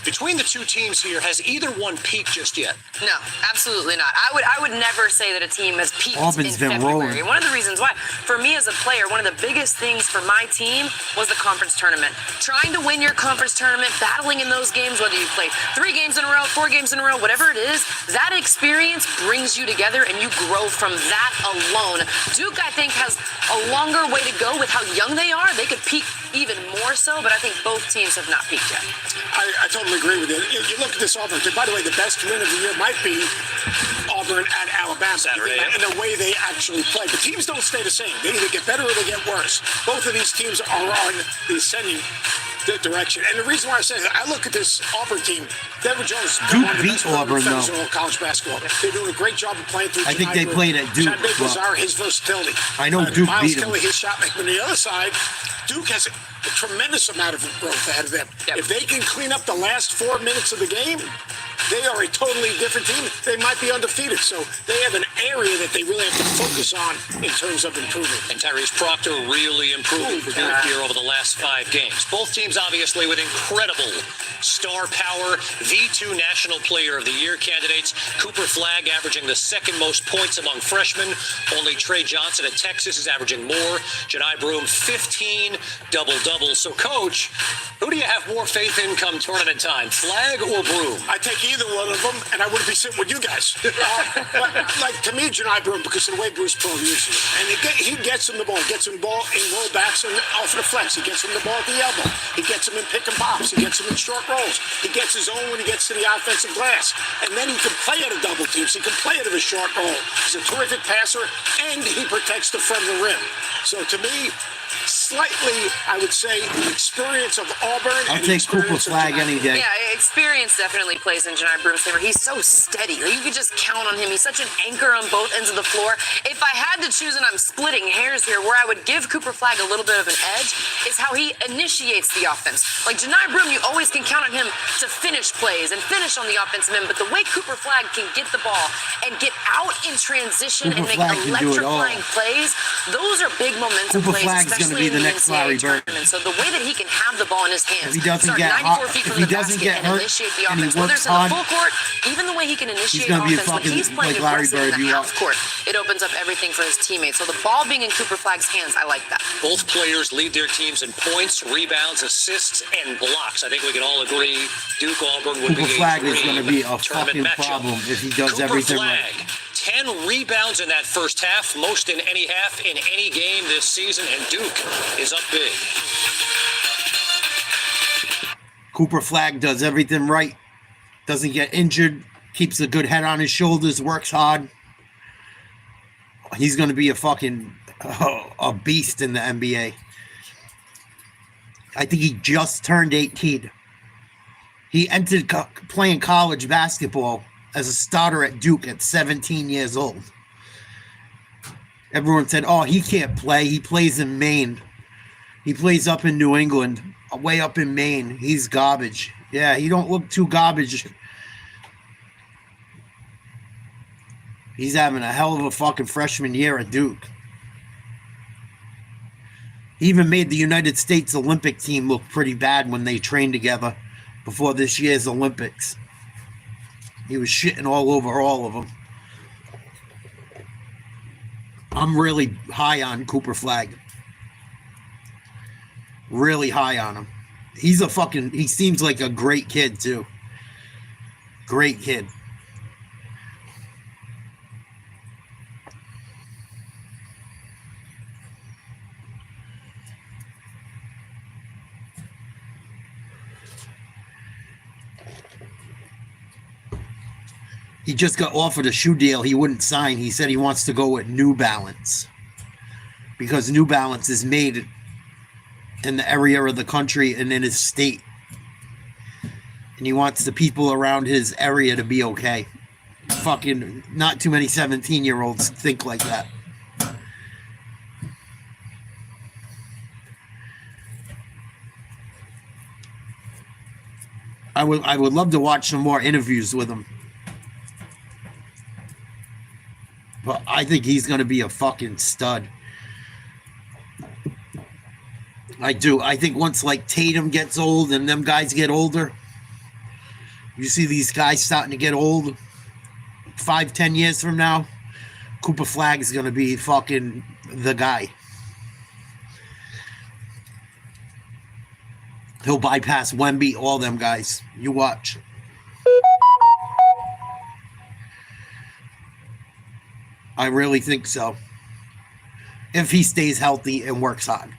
Between the two teams here, has either one peaked just yet? No, absolutely not. I would never say that a team has peaked Auburn's in been February. rolling. One of the reasons why, for me as a player, one of the biggest things for my team was the conference tournament. Trying to win your conference tournament, battling in those games, whether you play 3 games in a row, 4 games in a row, whatever it is, that experience brings you together and you grow from that alone. Duke, I think, has a longer way to go with how young they are. They could peak even more so, but I think both teams have not peaked yet. I totally agree with you. You look at this Auburn team. By the way, the best win of the year might be Auburn at Alabama. Saturday. And the way they actually play. But teams don't stay the same. They either get better or they get worse. Both of these teams are on the ascending direction. And the reason why I say that, I look at this Auburn team. Denver Jones, Duke one of the beat best Auburn, defenders though. in all college basketball. They're doing a great job of playing through. I think Janai they Brewer. played at Duke, Chad Baker but- Lazar, his versatility. I know Duke Miles beat him. Kelly, his shot making. On the other side, Duke has a tremendous amount of growth ahead of them. Yep. If they can clean up the last 4 minutes of the game, they are a totally different team. They might be undefeated. So they have an area that they really have to focus on in terms of improving. And Tyrese Proctor really improving for Duke here over the last 5 games. Both teams obviously with incredible star power. The 2 National Player of the Year candidates. Cooper Flagg averaging the 2nd most points among freshmen. Only Trey Johnson at Texas is averaging more. Janai Broome 15 double-doubles. So, Coach, who do you have more faith in come tournament time, Flagg or Broome? I take either one of them, and I wouldn't be sitting with you guys. But, like, to me, Janai Broome, because of the way Bruce Pearl uses it. And he gets him the ball. Gets him the ball in rollbacks and off the flex. He gets him the ball at the elbow. He gets him in pick and pops. He gets him in short rolls. He gets his own when he gets to the offensive glass. And then he can play at a double team. So he can play out of a short roll. He's a terrific passer, and he protects the front of the rim. So to me, slightly, I would say, the experience of Auburn. I'll and the take Cooper experience of Flagg Janai any Broome. day. Yeah, experience definitely plays in Janai Broome's favor. He's so steady. Like, you could just count on him. He's such an anchor on both ends of the floor. If I had to choose, and I'm splitting hairs here, where I would give Cooper Flagg a little bit of an edge is how he initiates the offense. Like Janai Broome, you always can count on him to finish plays and finish on the offensive end, but the way Cooper Flagg can get the ball and get out in transition and Cooper make Flagg can do it all. electrifying plays, those are big momentum Cooper plays, Flagg's gonna especially be the in next NCAA Larry Bird. tournament. So the way that he can have the ball in his hands, If he doesn't start get 94 hot- feet if from he the doesn't basket get and hurt initiate the and he offense, whether works it's in the hard, full court, even the way he can initiate gonna be a offense when fucking- he's playing like Larry aggressive in Bird, the you half are. court, it opens up everything for his teammates. So the ball being in Cooper Flagg's hands, I like that. Both players lead their teams in points, rebounds, assists, and blocks. I think we can all agree Duke Auburn would Cooper be Flagg is going gonna to be a tournament fucking matchup. problem if he does Cooper everything Flagg, right. 10 rebounds in that first half, most in any half in any game this season, and Duke is up big. Cooper Flagg does everything right. Doesn't get injured. Keeps a good head on his shoulders. Works hard. He's going to be a fucking a beast in the NBA. I think he just turned 18. He entered playing college basketball as a starter at Duke at 17 years old. Everyone said, oh, he can't play. He plays in Maine. He plays up in New England, way up in Maine. He's garbage. Yeah, he don't look too garbage. He's having a hell of a fucking freshman year at Duke. He even made the United States Olympic team look pretty bad when they trained together before this year's Olympics. He was shitting all over all of them. I'm really high on Cooper Flagg. Really high on him. He seems like a great kid too. Great kid. He just got offered a shoe deal he wouldn't sign. He said he wants to go with New Balance because New Balance is made in the area of the country and in his state. And he wants the people around his area to be okay. Fucking not too many 17-year-olds think like that. I would love to watch some more interviews with him. But I think he's going to be a fucking stud. I do. I think once like Tatum gets old and them guys get older, you see these guys starting to get old 5-10 years from now, Cooper Flagg is going to be fucking the guy. He'll bypass Wemby, all them guys. You watch. I really think so. If he stays healthy and works hard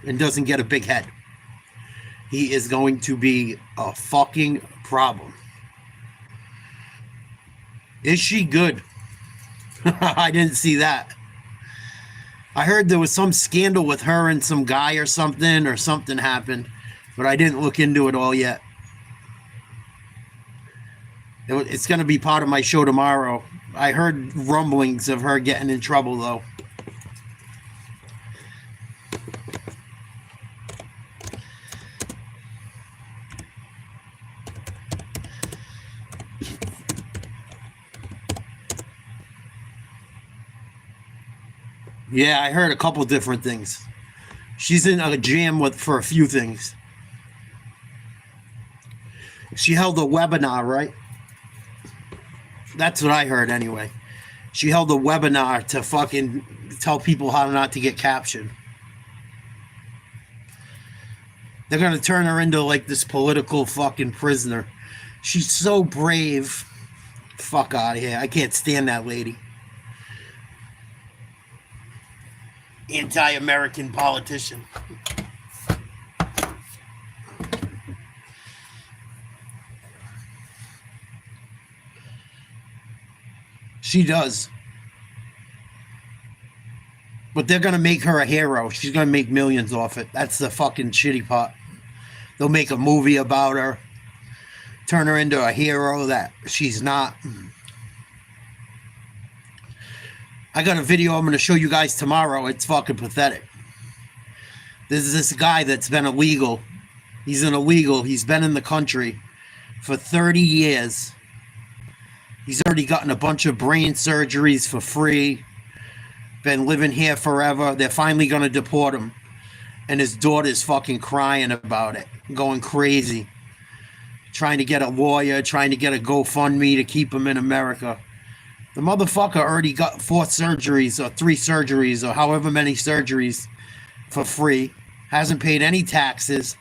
and doesn't get a big head, he is going to be a fucking problem. Is she good? I didn't see that. I heard there was some scandal with her and some guy or something happened. but I didn't look into it all yet. It's going to be part of my show tomorrow. I heard rumblings of her getting in trouble, though. Yeah, I heard a couple different things. She's in a jam for a few things. She held a webinar, right? That's what I heard anyway. She held a webinar to fucking tell people how not to get captured. They're going to turn her into like this political fucking prisoner. She's so brave. Fuck out of here. I can't stand that lady. Anti-American politician. She does. But they're going to make her a hero. She's going to make millions off it. That's the fucking shitty part. They'll make a movie about her. Turn her into a hero that she's not. I got a video I'm going to show you guys tomorrow. It's fucking pathetic. There's this guy that's been illegal. He's an illegal. He's been in the country for 30 years. He's already gotten a bunch of brain surgeries for free. Been living here forever. They're finally going to deport him. And his daughter's fucking crying about it. Going crazy. Trying to get a lawyer. Trying to get a GoFundMe to keep him in America. The motherfucker already got 4 surgeries or 3 surgeries or however many surgeries for free. Hasn't paid any taxes.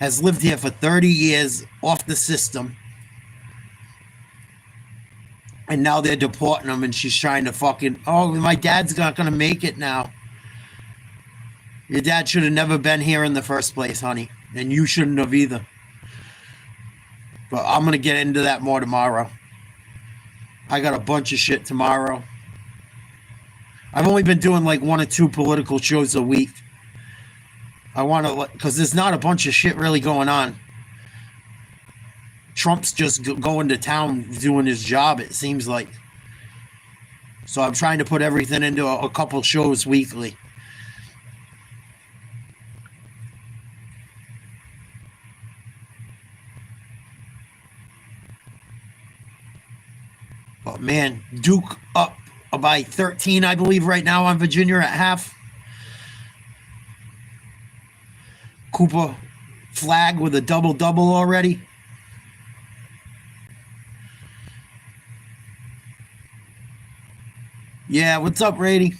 Has lived here for 30 years off the system. And now they're deporting him and she's trying to fucking, oh, my dad's not going to make it now. Your dad should have never been here in the first place, honey. And you shouldn't have either. But I'm going to get into that more tomorrow. I got a bunch of shit tomorrow. I've only been doing like 1 or 2 political shows a week. I want to, because there's not a bunch of shit really going on. Trump's just going to town doing his job, it seems like. So I'm trying to put everything into a couple shows weekly. But man, Duke up by 13, I believe, right now on Virginia at half. Cooper flag with a double-double already. Yeah, what's up, Rady?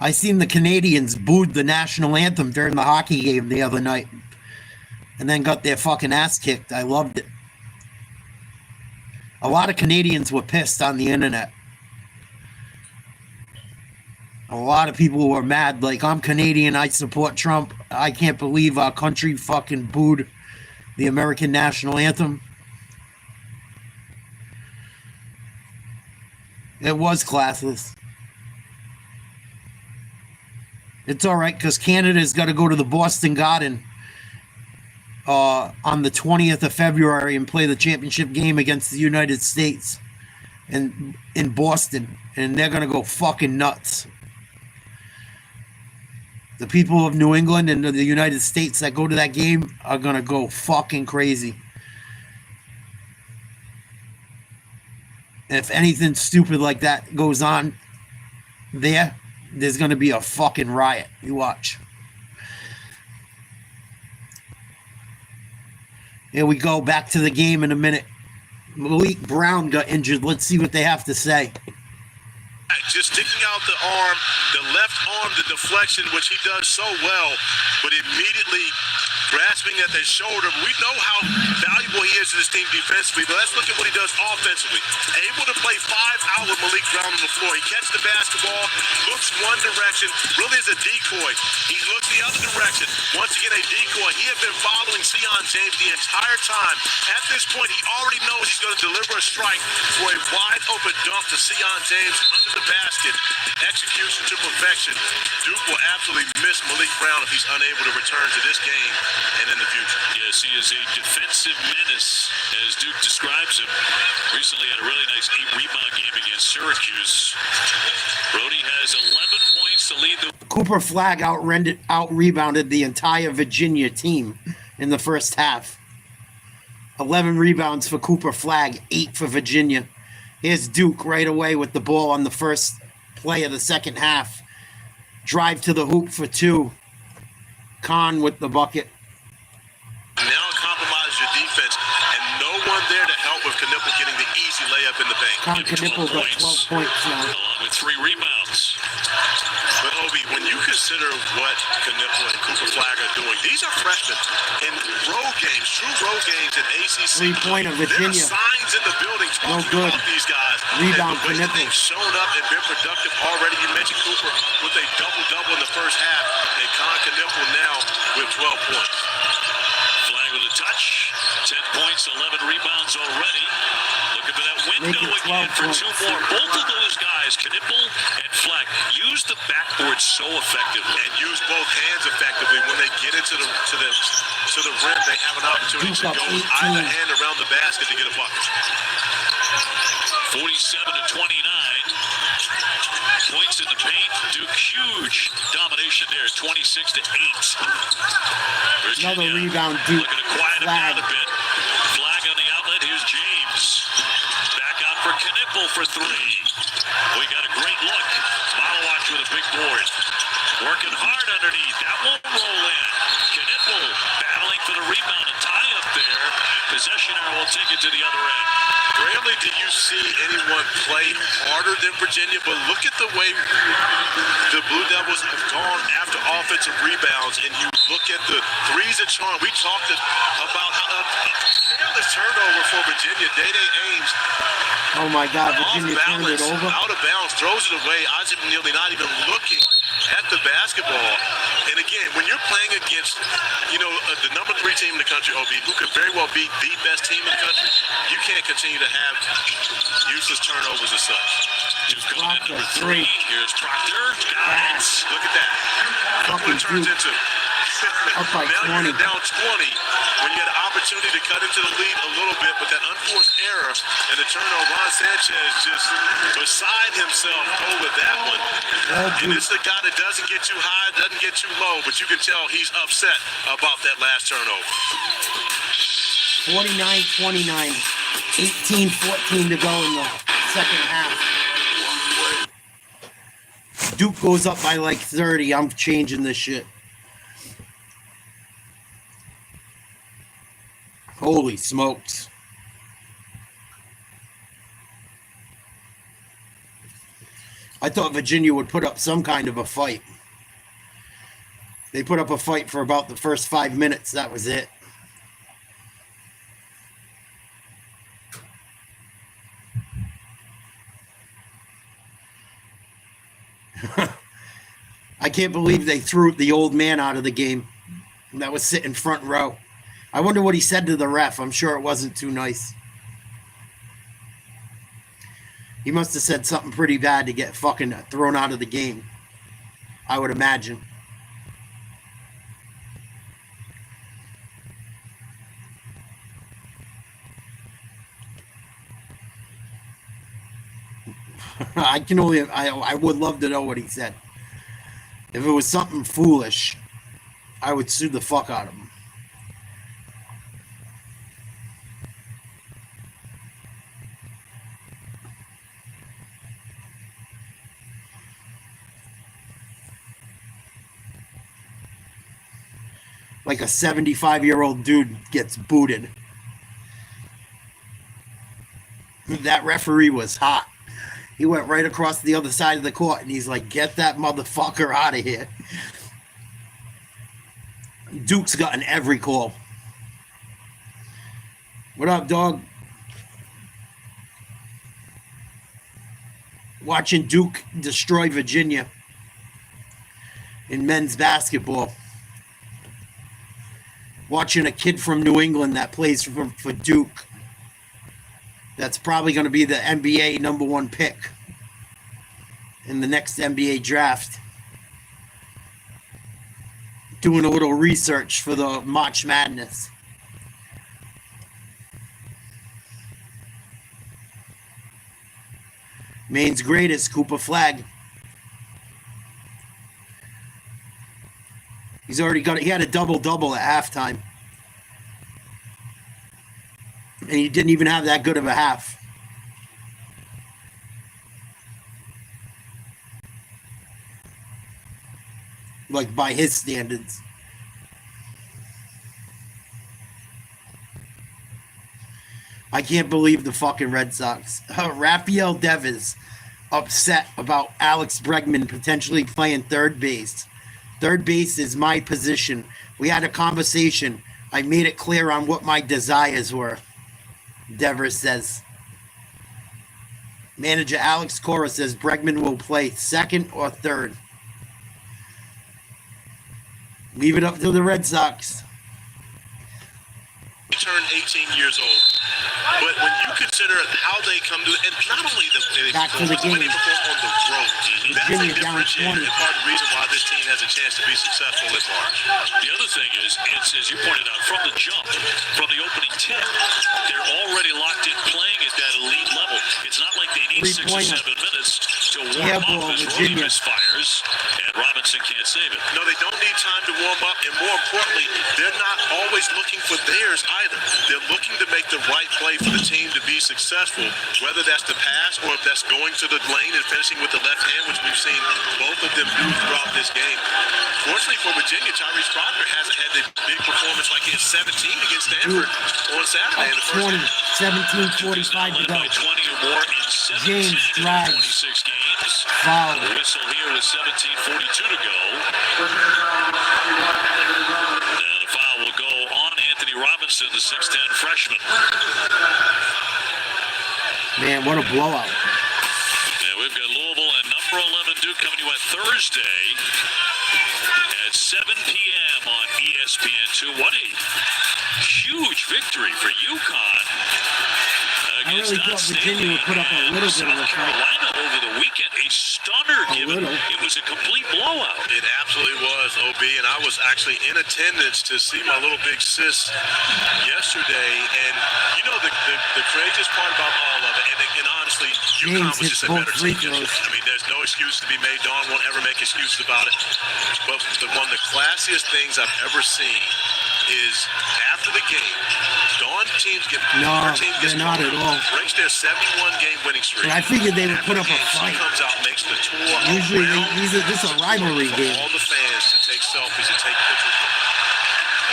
I seen the Canadians booed the national anthem during the hockey game the other night. And then got their fucking ass kicked. I loved it. A lot of Canadians were pissed on the internet. A lot of people were mad. Like, I'm Canadian, I support Trump. I can't believe our country fucking booed the American national anthem. It was classless. It's all right, because Canada's got to go to the Boston Garden on the 20th of February and play the championship game against the United States in Boston. And they're going to go fucking nuts. The people of New England and the United States that go to that game are going to go fucking crazy. If anything stupid like that goes on there's going to be a fucking riot. You watch. Here we go. Back to the game in a minute. Malik Brown got injured. Let's see what they have to say. Just sticking out the arm, the left arm, the deflection, which he does so well, but immediately grasping at the shoulder. We know how valuable he is to this team defensively, but let's look at what he does offensively. Able to play 5 out with Malik Brown on the floor. He catches the basketball, looks one direction, really is a decoy. He looks the the other direction. Once again, a decoy. He had been following Sion James the entire time. At this point, he already knows he's going to deliver a strike for a wide open dunk to Sion James under the basket. Execution to perfection. Duke will absolutely miss Malik Brown if he's unable to return to this game and in the future. Yes, he is a defensive menace, as Duke describes him. Recently had a really nice 8-rebound game against Syracuse. Brody has 11 points to lead the... Cooper Flagg out-rebounded the entire Virginia team in the first half. 11 rebounds for Cooper Flagg, 8 for Virginia. Here's Duke right away with the ball on the first play of the second half. Drive to the hoop for 2. Kahn with the bucket. Now compromise your defense, and no one there to help with Knippel getting the easy layup in the paint. Kahn Knippel got 12 points now. Along with 3 rebounds. But Obi, when you consider what Knippel and Cooper Flagg are doing, these are freshmen in road games, true road games in ACC. 3-pointer There are Virginia. signs in the building No talking good. about these guys. Rebound and the way that Knippel. they've shown up and been productive already. You mentioned Cooper with a double-double in the first half, and Kahn Knippel now with 12 points. Flagg with a touch. 10 points, 11 rebounds already. Looking for that window Make it again 12 for points. 2 more. Both of those guys, Knippel and Flagg, use the backboard so effectively. And use both hands effectively. When they get into the rim, they have an opportunity Duke to up go with 18. either hand around the basket to get a bucket. 47-29. Points in the paint. Duke huge domination there, 26-8. Another rebound, Duke. Looking to quiet him Flagg. down a bit. Flagg on the outlet. Here's James. Back out for Knippel for 3. We got a great look. Malawach with a big board. Working hard underneath. That won't roll in. Knippel battling for the rebound. A tie up there. Possession arrow will take it to the other end. Rarely do you see anyone play harder than Virginia, but look at the way the Blue Devils have gone after offensive rebounds, and you look at the threes that charm. We talked about how careless turnover for Virginia. Day-Day Ames Oh my God, off Virginia turned it balance, over. out of bounds, throws it away. Isaac Neely not even looking at the basketball. And again, when you're playing against, the number 3 team in the country, OB, who could very well be the best team in the country, you can't continue to have useless turnovers as such. Duke going in Proctor, number 3. 3. Here's Proctor. Got it. Look at that. Look what it turns Duke. into. Up by Now 20. you're down 20 when you had an opportunity to cut into the lead a little bit, but that unforced error and the turnover, Ron Sanchez just beside himself over that one. And this is a guy that doesn't get too high, doesn't get too low, but you can tell he's upset about that last turnover. 49-29. 18-14 to go in the second half. Duke goes up by like 30. I'm changing this shit. Holy smokes. I thought Virginia would put up some kind of a fight. They put up a fight for about the first 5 minutes. That was it. I can't believe they threw the old man out of the game. That was sitting front row. I wonder what he said to the ref. I'm sure it wasn't too nice. He must have said something pretty bad to get fucking thrown out of the game. I would imagine. I would love to know what he said. If it was something foolish, I would sue the fuck out of him. Like a 75-year-old dude gets booted. That referee was hot. He went right across the other side of the court, and he's like, get that motherfucker out of here. Duke's gotten every call. What up, dog? Watching Duke destroy Virginia in men's basketball. watching a kid from New England that plays for Duke. That's probably going to be the NBA #1 pick in the next NBA draft. Doing a little research for the March Madness. Maine's greatest, Cooper Flagg. He had a double-double at halftime. And he didn't even have that good of a half. Like, by his standards. I can't believe the fucking Red Sox. Rafael Devers upset about Alex Bregman potentially playing third base. Third base is my position. We had a conversation. I made it clear on what my desires were. Devers says. Manager Alex Cora says Bregman will play second or third. Leave it up to the Red Sox. He turned 18 years old. But when you consider how they come to, and not only Back to the game. when they perform on the road, that's a Virginia down differentiator 20. and part of the reason why this team has a chance to be successful this March. The other thing is, it's, as you pointed out, from the jump, from the opening tip, they're already locked in playing at that elite level. It's not like they need 6 or 7 minutes to warm up as Roby misfires, and Robinson can't save it. No, they don't need time to warm up, and more importantly, they're not always looking for theirs either. They're looking to make the right play for the team to be successful, whether that's the pass or if that's going to the lane and finishing with the left hand, which we've seen both of them do throughout this game. Fortunately for Virginia, Tyrese Proctor hasn't had the big performance like he had 17 against Stanford on Saturday in the first 20, half. 17:45 to go. By 20 or more in 17 James drives. 26 games. Foul. The whistle here with 17:42 to go. And a foul will go on Anthony Robinson, the 6'10 freshman. Man, what a blowout. And we've got Louisville and number 11 Duke coming to you on Thursday at 7 p.m. on ESPN2. What a huge victory for UConn. I really thought Virginia would put up a little bit of a fight. Carolina over the weekend, a stunner given little. it was a complete blowout. It absolutely was, OB, and I was actually in attendance to see my little big sis yesterday. And you know the craziest part about all of it, and honestly, UConn James was hits just a both better free team. throws. I mean, there's no excuse to be made. Dawn won't ever make excuses about it. But one of the classiest things I've ever seen is after the game, Dawn teams get No, her team gets they're not at all. breaks their 71-game winning streak. But I figured they would put up a She fight. comes out, makes the tour Usually, around this is a rivalry for game. all the fans to take selfies and take pictures with her.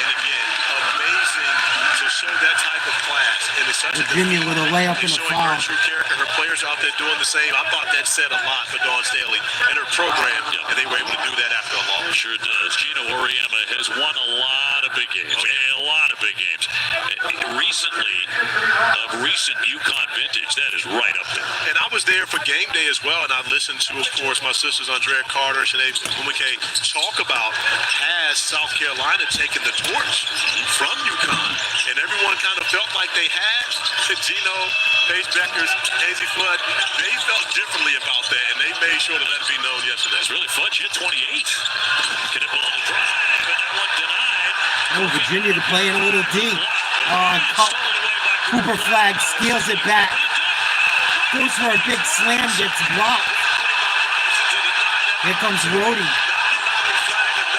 And again, amazing to show that type of class. And it's such Virginia with a layup and a showing foul. her true character. Her players out there doing the same. I thought that said a lot for Dawn Staley and her program, and they were able to do that after a loss. Sure does. Gino Auriemma has won a lot of big games. A lot of big games. Recently, of recent UConn vintage, that is right up there. And I was there for game day as well, and I listened to, of course, my sisters Andrea Carter and Sinead Bumake talk about has South Carolina taken the torch from UConn, and everyone kind of felt like they had. Gino, Paige Beckers, Hazy Flood, they felt differently about that, and they made sure to let it be known yesterday. It's really Fudge hit 28. Can it ball the drive, and that one denied. Oh, Virginia to play in a little D. Cooper Flagg steals it back. Goes for a big slam, gets blocked. Here comes Rhodey.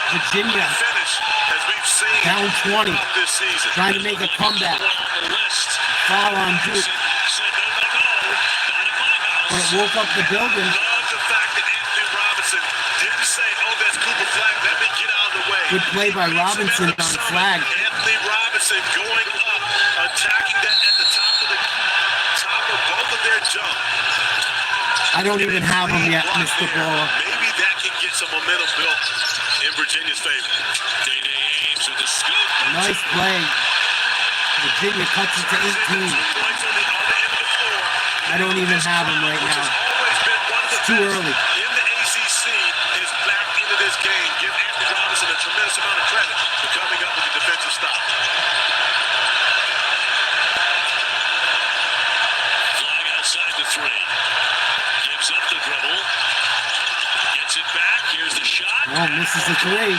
Virginia down 20. Trying to make a comeback. Foul on Duke. But it woke up the building. The fact that Anthony Robinson didn't say, "Oh, that's Cooper Flagg. Let me get out of the way." Good play by Robinson on Flagg. Anthony Robinson going up, attacking that at the top of both of their jump. I don't even have him yet, Block Mr. there. Bowler. Maybe that can get some momentum built in Virginia's favor. Day-Day Ames with the scoop. Nice play. Virginia cuts it to 18. Points on the other end of the floor. I don't even have him right Which has now. always been one of the It's too best early. in the ACC is back into this game. Give Anthony Robinson a tremendous amount of credit for coming up with the defensive stop. misses the three. And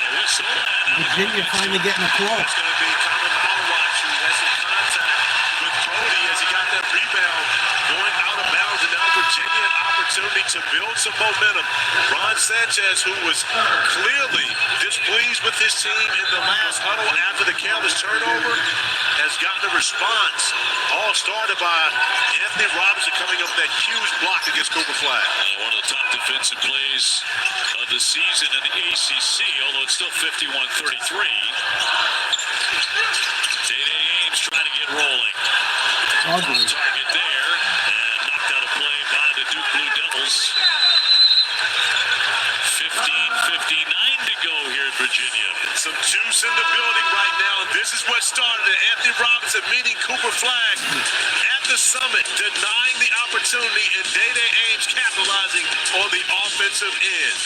a whistle. And Virginia finally getting a call. It's going to be Thomas Malawach who has some contact with Brody as he got that rebound going out of bounds. And now Virginia an opportunity to build some momentum. Ron Sanchez, who was clearly displeased with his team in the last huddle after the careless turnover, has gotten a response. All started by Anthony Robinson coming up with that huge block against Cooper Flag. one of the top defensive plays of the season in the ACC, although it's still 51-33. Day-Day Ames trying to get rolling. Ugly. Target there, and knocked out a play by the Duke Blue Devils. 15:59 to go here at Virginia. Some juice in the building right now, and this is what started it. Anthony Robinson meeting Cooper Flag at the summit, denying the opportunity, and Day-Day Ames capitalizing on the offensive end.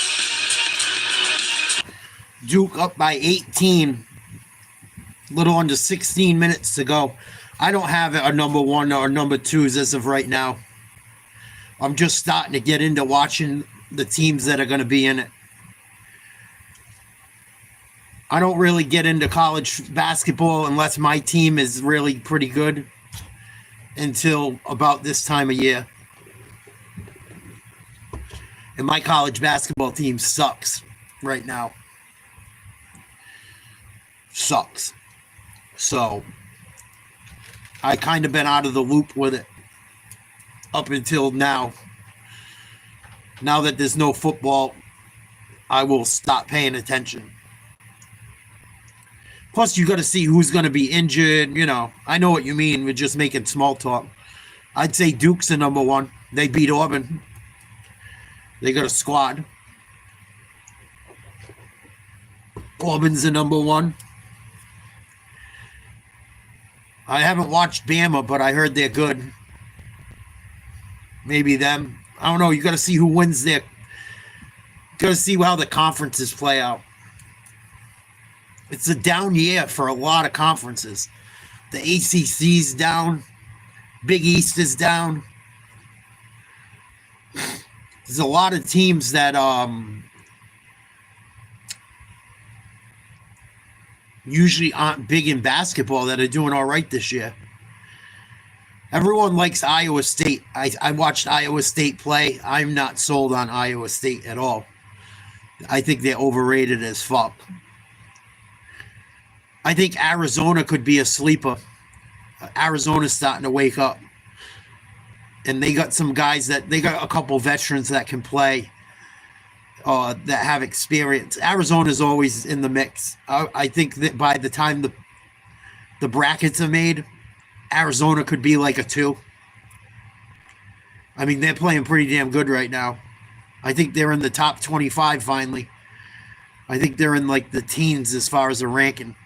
Duke up by 18. Little under 16 minutes to go. I don't have a number one or number twos as of right now. I'm just starting to get into watching the teams that are going to be in it. I don't really get into college basketball unless my team is really pretty good until about this time of year. And my college basketball team sucks right now. Sucks. So I kind of been out of the loop with it up until now. Now that there's no football, I will stop paying attention. Plus, you got to see who's going to be injured. You know, I know what you mean. We're just making small talk. I'd say Duke's the number one. They beat Auburn. They got a squad. Auburn's the number one. I haven't watched Bama, but I heard they're good. Maybe them. I don't know. You got to see who wins there. Got to see how the conferences play out. It's a down year for a lot of conferences. The ACC's down. Big East is down. There's a lot of teams that usually aren't big in basketball that are doing all right this year. Everyone likes Iowa State. I watched Iowa State play. I'm not sold on Iowa State at all. I think they're overrated as fuck. I think Arizona could be a sleeper. Arizona's starting to wake up. And they got some guys they got a couple veterans that can play, that have experience. Arizona's always in the mix. I think that by the time the brackets are made, Arizona could be like a 2. I mean, they're playing pretty damn good right now. I think they're in the top 25 finally. I think they're in like the teens as far as the ranking.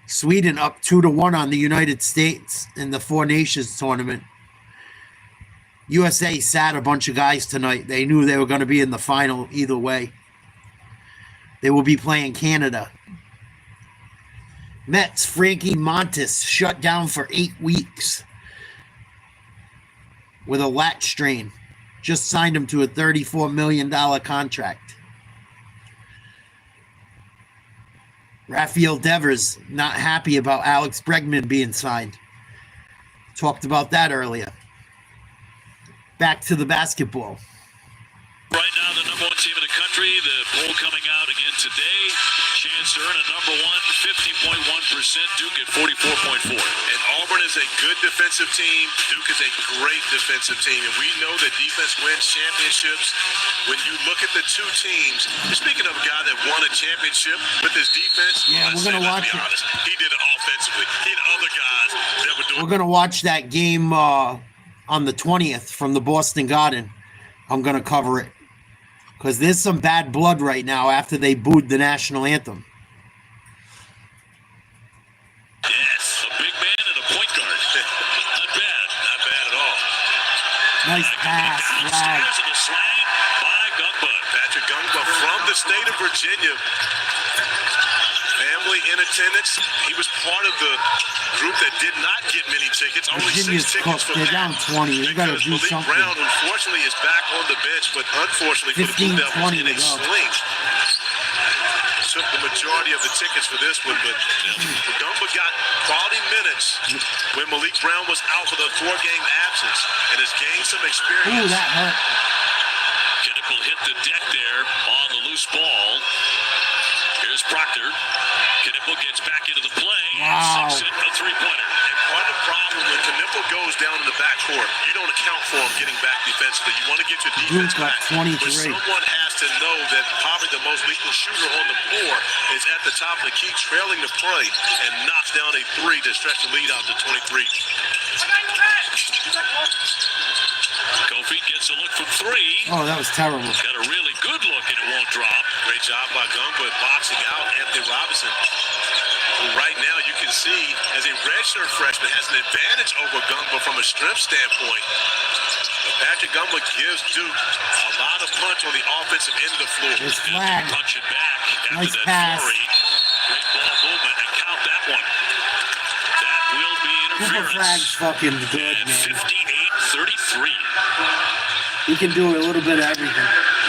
Sweden up 2-1 on the United States in the Four Nations tournament. USA sat a bunch of guys tonight. They knew they were going to be in the final either way. They will be playing Canada. Mets Frankie Montas shut down for 8 weeks with a lat strain. Just signed him to a $34 million contract. Rafael Devers not happy about Alex Bregman being signed. Talked about that earlier. Back to the basketball. Right now, the number one team in the country. The poll coming out again today. Chance to earn a number one, 50.1%. Duke at 44.4. And Auburn is a good defensive team. Duke is a great defensive team. And we know that defense wins championships. When you look at the two teams, speaking of a guy that won a championship with his defense, Yeah, we're going to watch it. honest, he did it offensively. He had other guys that were doing. We're going to watch that game on the 20th from the Boston Garden. I'm going to cover it. Because there's some bad blood right now after they booed the national anthem. Yes, a big man and a point guard. Not bad. Not bad at all. Nice pass, flag. Downstairs in the slang by Gungba. Patrick Gungba from the state of Virginia. Family currently in attendance. He was part of the group that did not get many tickets. Only Virginia's 6 tickets cooked. for They're Pat. down 20. They gotta Because do Malik something. Brown, unfortunately, is back on the bench, but unfortunately for the Blue 15, Devils, 20 in a to go. sling. Took the majority of the tickets for this one, but Gumba got quality minutes when Malik Brown was out for the 4-game absence and has gained some Ooh, experience. that hurt. Knipple hit the deck there on the loose ball. Here's Proctor. Knipple gets back into the play and Wow. sinks it, a three-pointer. And part of the problem when Knipple goes down in the backcourt, you don't account for him getting back defensively. You want to get your defense Duke got back. 23. But someone has to know that probably the most lethal shooter on the floor is at the top of the key, trailing the play, and knocks down a 3 to stretch the lead out to 23. Kofi gets a look from 3. Oh, that was terrible. Got a really good look and it won't drop. Great job by Gumba boxing out Anthony Robinson, who right now you can see as a redshirt freshman has an advantage over Gumba from a strength standpoint. But Patrick Gumba gives Duke a lot of punch on the offensive end of the floor. There's flag. Punch it back after Nice that pass. flurry. Great ball movement and count that one. That will be Triple flag's interference. fucking good, And man. 58-33 He can do a little bit of everything.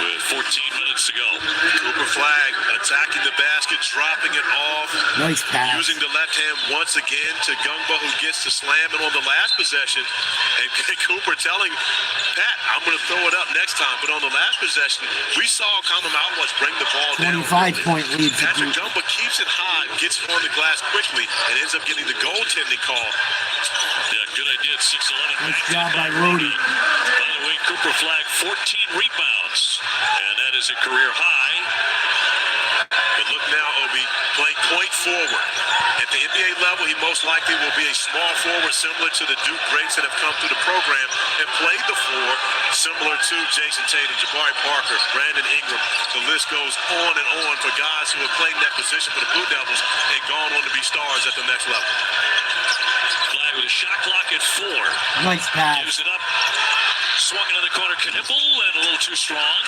with 14 minutes to go. Cooper Flag attacking the basket, dropping it off, Nice pass. using the left hand once again to Gumba, who gets to slam it on the last possession. And Cooper telling Pat, I'm going to throw it up next time. But on the last possession, we saw Common Outlaws bring the ball down. 25-point lead for Patrick Duke. Gumba keeps it high, gets on the glass quickly, and ends up getting the goaltending call. Yeah, good idea at 6'11". Nice job by Rody. By the way, Cooper Flag 14 rebounds, and that is a career high. But look now, Obi, playing point forward. At the NBA level, he most likely will be a small forward similar to the Duke greats that have come through the program and played the floor similar to Jason Tatum, Jabari Parker, Brandon Ingram. The list goes on and on for guys who have played in that position for the Blue Devils and gone on to be stars at the next level. Flag with a shot clock at 4. Nice pass. Gives it up. Swung into the corner, Knipple, and a little too strong.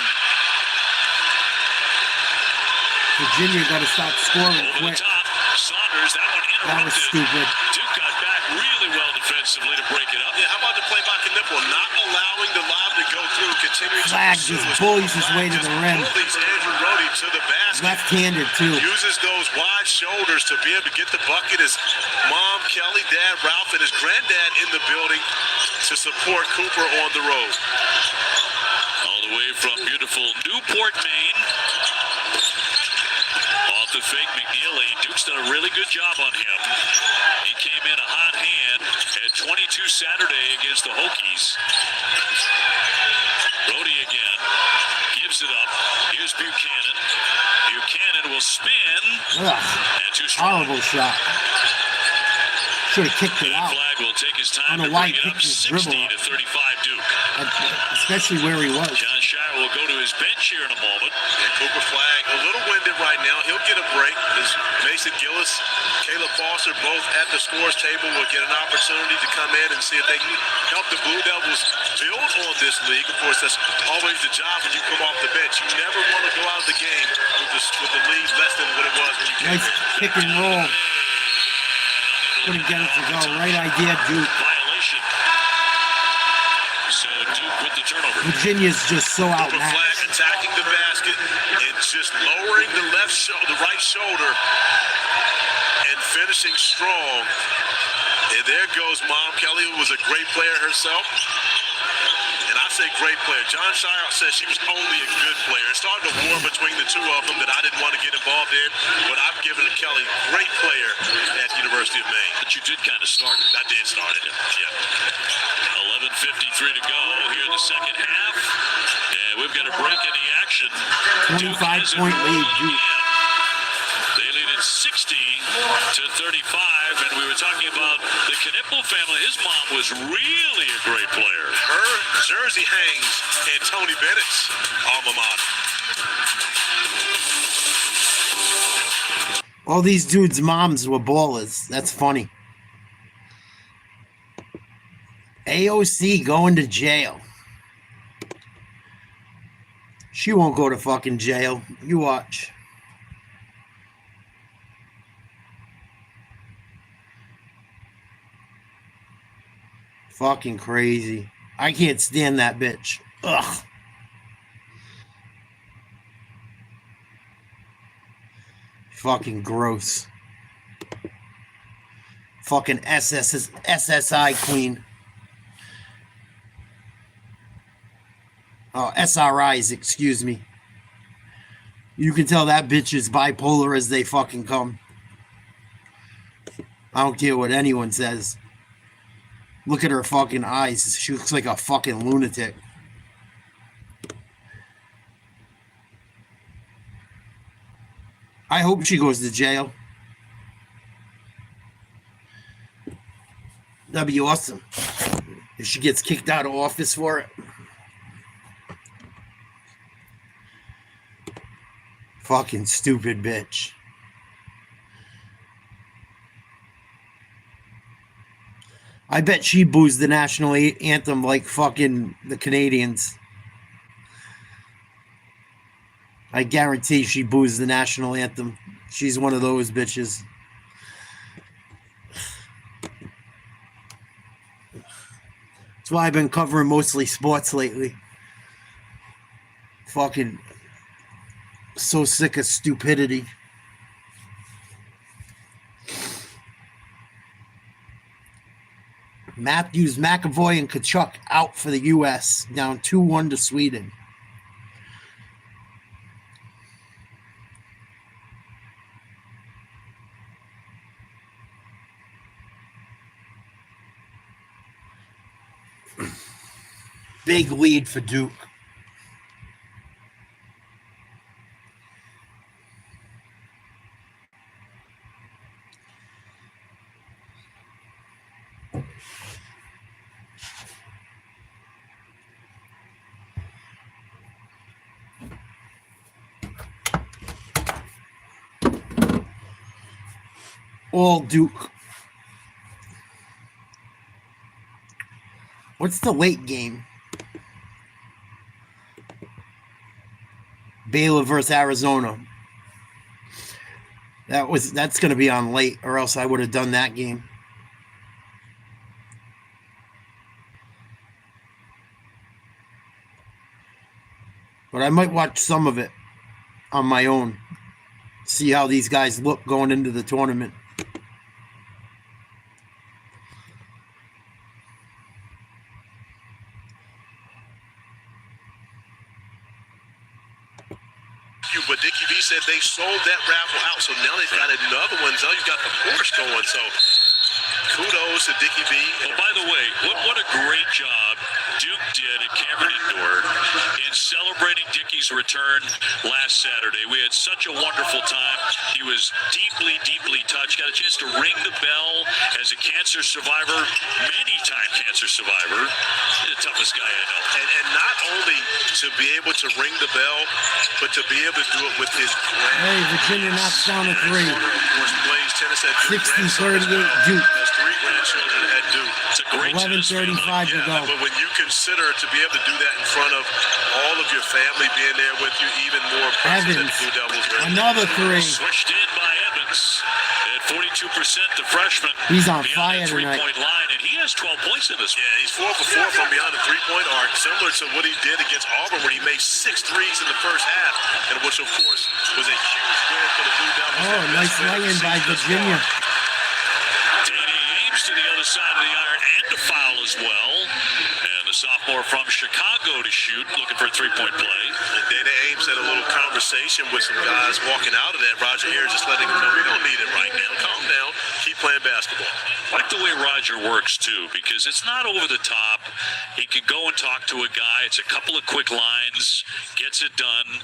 Virginia got to stop scoring Over the quick. top. Saunders, that one That was interrupted. stupid. Duke got back really well defensively to break it up. Yeah, how about the play by Knipple? Not allowing the lob to go through, continuing Flag to pursue. just bullies his way to the rim. Bullies Andrew Rody to the basket. Left-handed, too. Uses those wide shoulders to be able to get the bucket. His mom, Kelly, dad, Ralph, and his granddad in the building to support Cooper on the road. All the way from beautiful Newport, Maine. Off the fake, McNeely. Duke's done a really good job on him. He came in a hot hand at 22 Saturday against the Hokies. Brody again. Gives it up. Here's Buchanan. Buchanan will spin. Ugh, And too strong. horrible shot. Should have kicked it And out, Flag will take his I time don't to know why bring he it up kicked his dribble 60 to 35 Duke. especially where he was. John Shire will go to his bench here in a moment. And Cooper Flag, a little winded right now. He'll get a break. As Mason Gillis, Caleb Foster, both at the scores table, will get an opportunity to come in and see if they can help the Blue Devils build on this league. Of course, that's always the job when you come off the bench. You never want to go out of the game with the lead less than what it was when you came Nice in. kick and roll. Couldn't get it to go. Right idea, Duke. Violation. So Duke with the turnover. Virginia's just so Cooper outmatched. Flag attacking the basket and just lowering the right shoulder and finishing strong. And there goes Mom Kelly, who was a great player herself. And I say great player. John Shire says she was only a good player. It started a war between the two of them that I didn't want to get involved in, but I've given to Kelly, great player at the University of Maine. But you did kind of start it. I did start it. Yeah. 11:53 to go here in the second half. And we've got a break in the action. 25-point lead, Duke. They lead at 60 to 35, and we were talking about the Knipple family. His mom was really a great player. Her jersey hangs in Tony Bennett's alma mater. All these dudes' moms were ballers. That's funny. AOC going to jail. She won't go to fucking jail. You watch. Fucking crazy. I can't stand that bitch. Ugh. Fucking gross. Fucking SSI queen. Oh, SRIs, excuse me. You can tell that bitch is bipolar as they fucking come. I don't care what anyone says. Look at her fucking eyes. She looks like a fucking lunatic. I hope she goes to jail. That'd be awesome. If she gets kicked out of office for it. Fucking stupid bitch. I bet she boos the national anthem like fucking the Canadians. I guarantee she boos the national anthem. She's one of those bitches. That's why I've been covering mostly sports lately. Fucking so sick of stupidity. Matthews, McAvoy, and Kachuk out for the U.S. Down 2-1 to Sweden. Big lead for Duke. All Duke. What's the late game? Baylor versus Arizona. That's going to be on late, or else I would have done that game. But I might watch some of it on my own. See how these guys look going into the tournament. But Dickie V said they sold that raffle out, so now they've got another one. Now you've got the Porsche going, so kudos to Dickie V. Well, by the way, what a great job Duke did at Cameron Indoor in celebrating Dickie's return last Saturday. We had such a wonderful time. He was deeply, deeply touched. Got a chance to ring the bell as a cancer survivor, many-time cancer survivor. He's the toughest guy I know. And not only to be able to ring the bell, but to be able to do it with his Hey, Virginia knocks down a three. Of course, plays tennis at Duke. 60-38 Duke. Has 3 grandchildren at Duke. It's a great 11:35 to go. But when you consider to be able to do that in front of all of your family being there with you, even more impressive than Evans, the Blue Devils. another three. Switched in by Evans at 42%, the freshman. He's on beyond fire the tonight. three-point line, and he has 12 points in this one. Yeah, he's 4 for 4 from beyond the three-point arc, similar to what he did against Auburn, where he made 6 threes in the first half, and which, of course, was a huge win for the Blue Devils. Oh, nice lay-in by Virginia. Danny Ames to the other side of the iron and to foul as well. And the sophomore from Chicago to shoot, looking for a three-point play. And Dana Ames had a little conversation with some guys walking out of that. Roger Ayers just letting him know, we don't need it right now. Calm down. Keep playing basketball. I like the way Roger works, too, because it's not over the top. He can go and talk to a guy. It's a couple of quick lines, gets it done.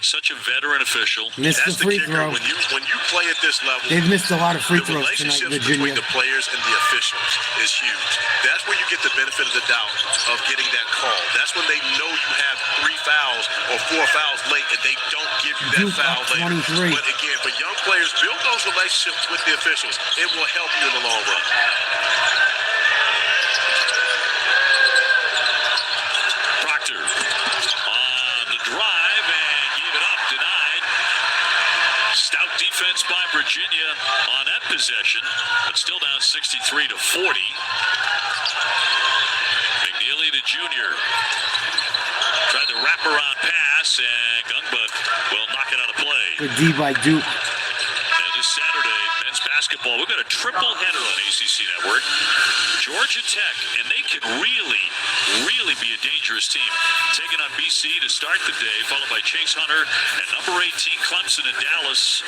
Such a veteran official. Missed the That's free kicker. throw. When you play at this level, They've missed a lot of free the throws tonight, relationships between Virginia. the players and the officials is huge. That's where you get the benefit of the doubt of getting that call. That's when they know you have 3 fouls or 4 fouls late and they don't give you that Duke foul up later. 23. But again, for young players, build those relationships with the officials. It will help you in the long run. Proctor on the drive and gave it up, denied. Stout defense offense by Virginia on that possession, but still down 63-40. McNeely, the junior, tried to wrap around pass, and Gungba will knock it out of play. Good D by Duke. And this Saturday, men's basketball, we've got a triple header on ACC Network. Georgia Tech, and they can really be a dangerous team. Taking on BC to start the day, followed by Chase Hunter and number 18 Clemson in Dallas.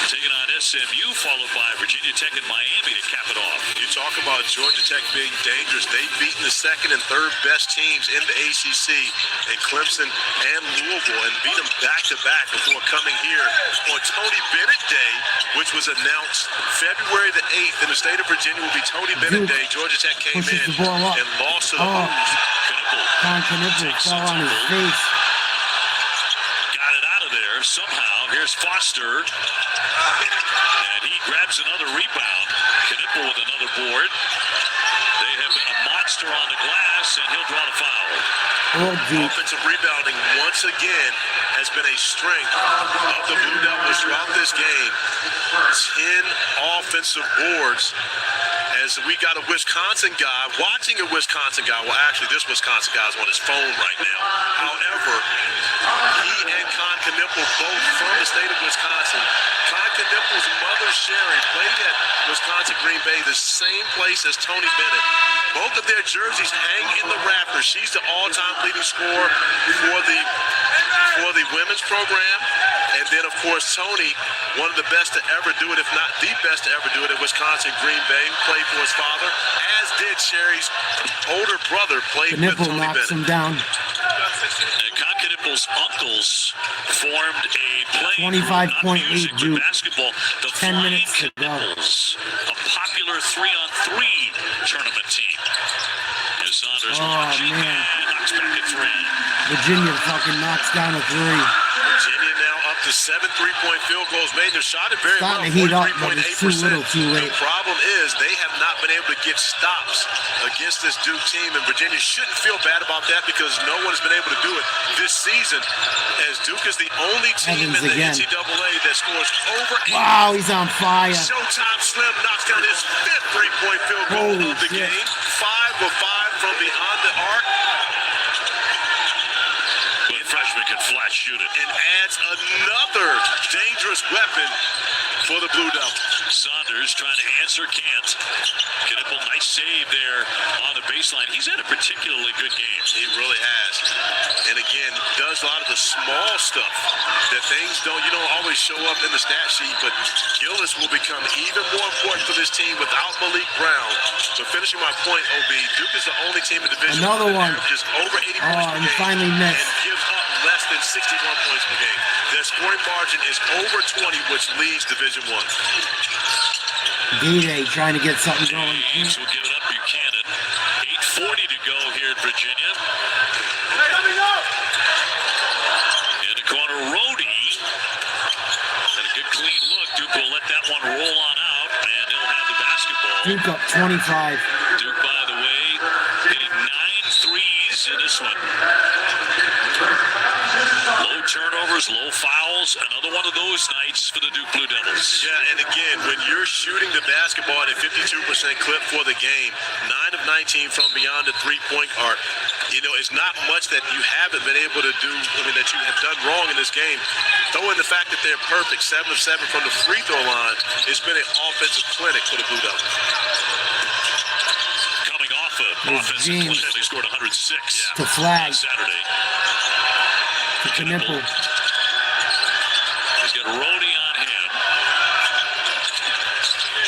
Taking on SMU, followed by Virginia Tech and Miami to cap it off. You talk about Georgia Tech being dangerous. They've beaten the second and third best teams in the ACC in Clemson and Louisville, and beat them back-to-back before coming here on Tony Bennett Day, which was announced February the 8th in the state of Virginia will be Tony Bennett Day. Georgia Tech came Pushes in the ball up. and lost to the Oh. Hoosiers. Knipple fell on his face. Got it out of there somehow. Here's Foster. And he grabs another rebound. Knipple with another board. They have been a monster on the glass, and he'll draw the foul. Oh, Duke. Offensive rebounding once again has been a strength of the Blue Devils throughout this game. 10 offensive boards. As we got a Wisconsin guy, watching a Wisconsin guy, well, actually, this Wisconsin guy's on his phone right now. However, he and Con Knipple, both from the state of Wisconsin. Con Knipple's mother, Sherry, played at Wisconsin Green Bay, the same place as Tony Bennett. Both of their jerseys hang in the rafters. She's the all-time leading scorer for the women's program. And then, of course, Tony, one of the best to ever do it, if not the best to ever do it at Wisconsin Green Bay, played for his father, as did Sherry's older brother, played with Knipple Tony knocks him Bennett. down. And Kniple's uncles formed a playing 25-point group, not music, lead, but Duke. basketball. The 10 Flying minutes to go. Knipples, a popular 3-on-3 tournament team. As Saunders Oh, launching man. and knocks back a three. Virginia fucking knocks down a three. Virginia now up to 7 3-point field goals made. They're shot it very well, Starting to heat up, but it's too 43.8%. little, too late. The problem is they have not been able to get stops against this Duke team, and Virginia shouldn't feel bad about that because no one has been able to do it this season, as Duke is the only team Evans in the again. NCAA that scores over 8. Wow, he's on fire. Showtime Slim knocks down his 5th 3-point field goal Holy of the shit. game. 5 of 5 from beyond the arc. But freshman can flash shoot it. And adds another dangerous weapon for the Blue Devils. Saunders trying to answer, can't. Knipple, nice save there on the baseline. He's had a particularly good game. He really has. And again, does a lot of the small stuff that things don't always show up in the stat sheet, but Gillis will become even more important for this team without Malik Brown. So finishing my point, OB, Duke is the only team in Division Another I one. that averages over 80 Oh, points per and game finally missed. and gives up less than 61 points per game. Their scoring margin is over 20, which leads Division I. D-Day trying to get something going. James will give it up, Buchanan. 8:40 to go here at Virginia. In the corner, Rhodey. And a good clean look. Duke will let that one roll on out, and he'll have the basketball. Duke up 25. Duke, by the way, hitting 9 threes in this one. Low turnovers, low fouls. Another one of those nights for the Duke Blue Devils. Yeah, and again, when you're shooting the basketball at a 52% clip for the game, 9 of 19 from beyond the three-point arc, it's not much that you haven't been able to do, that you have done wrong in this game. Throw in the fact that they're perfect, 7 of 7 from the free throw line. It's been an offensive clinic for the Blue Devils. Coming off an There's offensive James. clip, they scored 106 To flag. on Saturday. To Knipple. He's got Rhodey on him.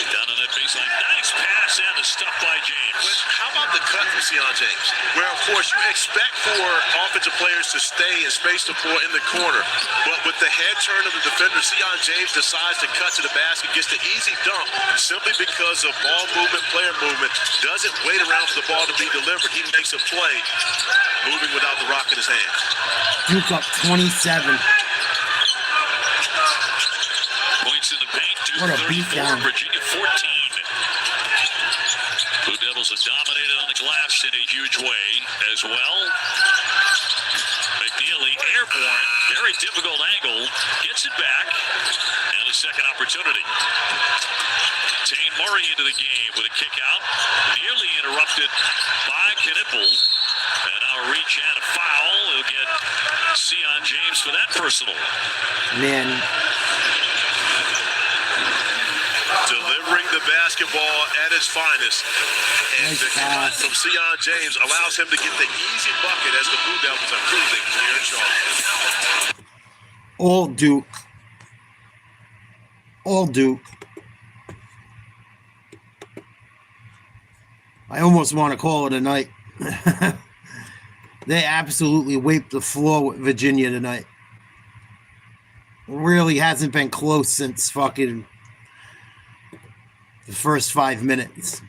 Down on that baseline. Nice pass and the stuff by James. But how about the cut from Sion James? Where, of course, you expect for offensive players to stay and space the floor in the corner. But with the head turn of the defender, Sion James decides to cut to the basket, gets the easy dunk simply because of ball movement, player movement, doesn't wait around for the ball to be delivered. He makes a play moving without the rock in his hand. Duke up 27. Points in the paint. Duke What a 34, beatdown. Virginia 14. Blue Devils have dominated on the glass in a huge way as well. McNeely airborne. Very very difficult angle. Gets it back. And a second opportunity. Tane Murray into the game with a kick out. Nearly interrupted by Knipple. And now a reach and a foul. He'll get Sion James for that personal. Man, Delivering the basketball at its finest. And Nice the cut pass. from Sion James allows him to get the easy bucket as the Blue Devils are cruising clear in charge. all Duke. All Duke. I almost want to call it a night. They absolutely wiped the floor with Virginia tonight. Really hasn't been close since fucking the first 5 minutes.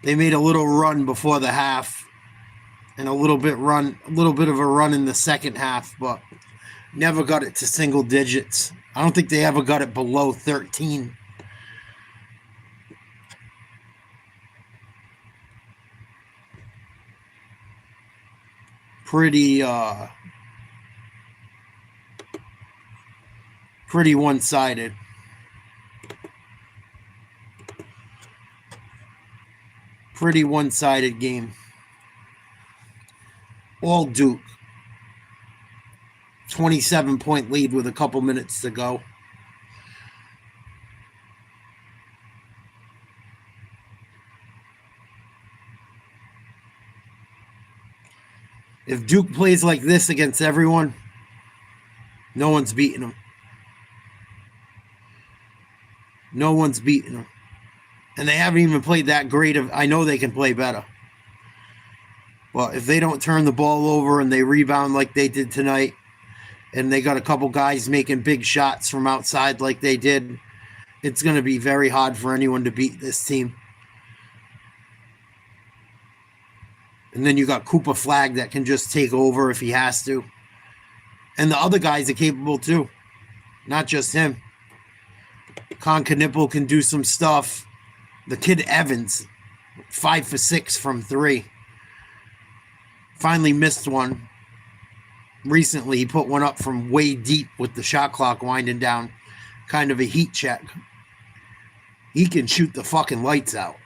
They made a little run before the half and a little bit of a run in the second half, but never got it to single digits. I don't think they ever got it below 13. Pretty one-sided. Pretty one-sided game. All Duke. 27-point lead with a couple minutes to go. If Duke plays like this against everyone, no one's beating them. No one's beating them. And they haven't even played that great of. I know they can play better. Well, if they don't turn the ball over and they rebound like they did tonight, and they got a couple guys making big shots from outside like they did, it's going to be very hard for anyone to beat this team. And then you got Cooper Flagg that can just take over if he has to. And the other guys are capable too. Not just him. Con Knipple can do some stuff. The kid Evans, 5 for 6 from 3. Finally missed one. Recently, he put one up from way deep with the shot clock winding down. Kind of a heat check. He can shoot the fucking lights out.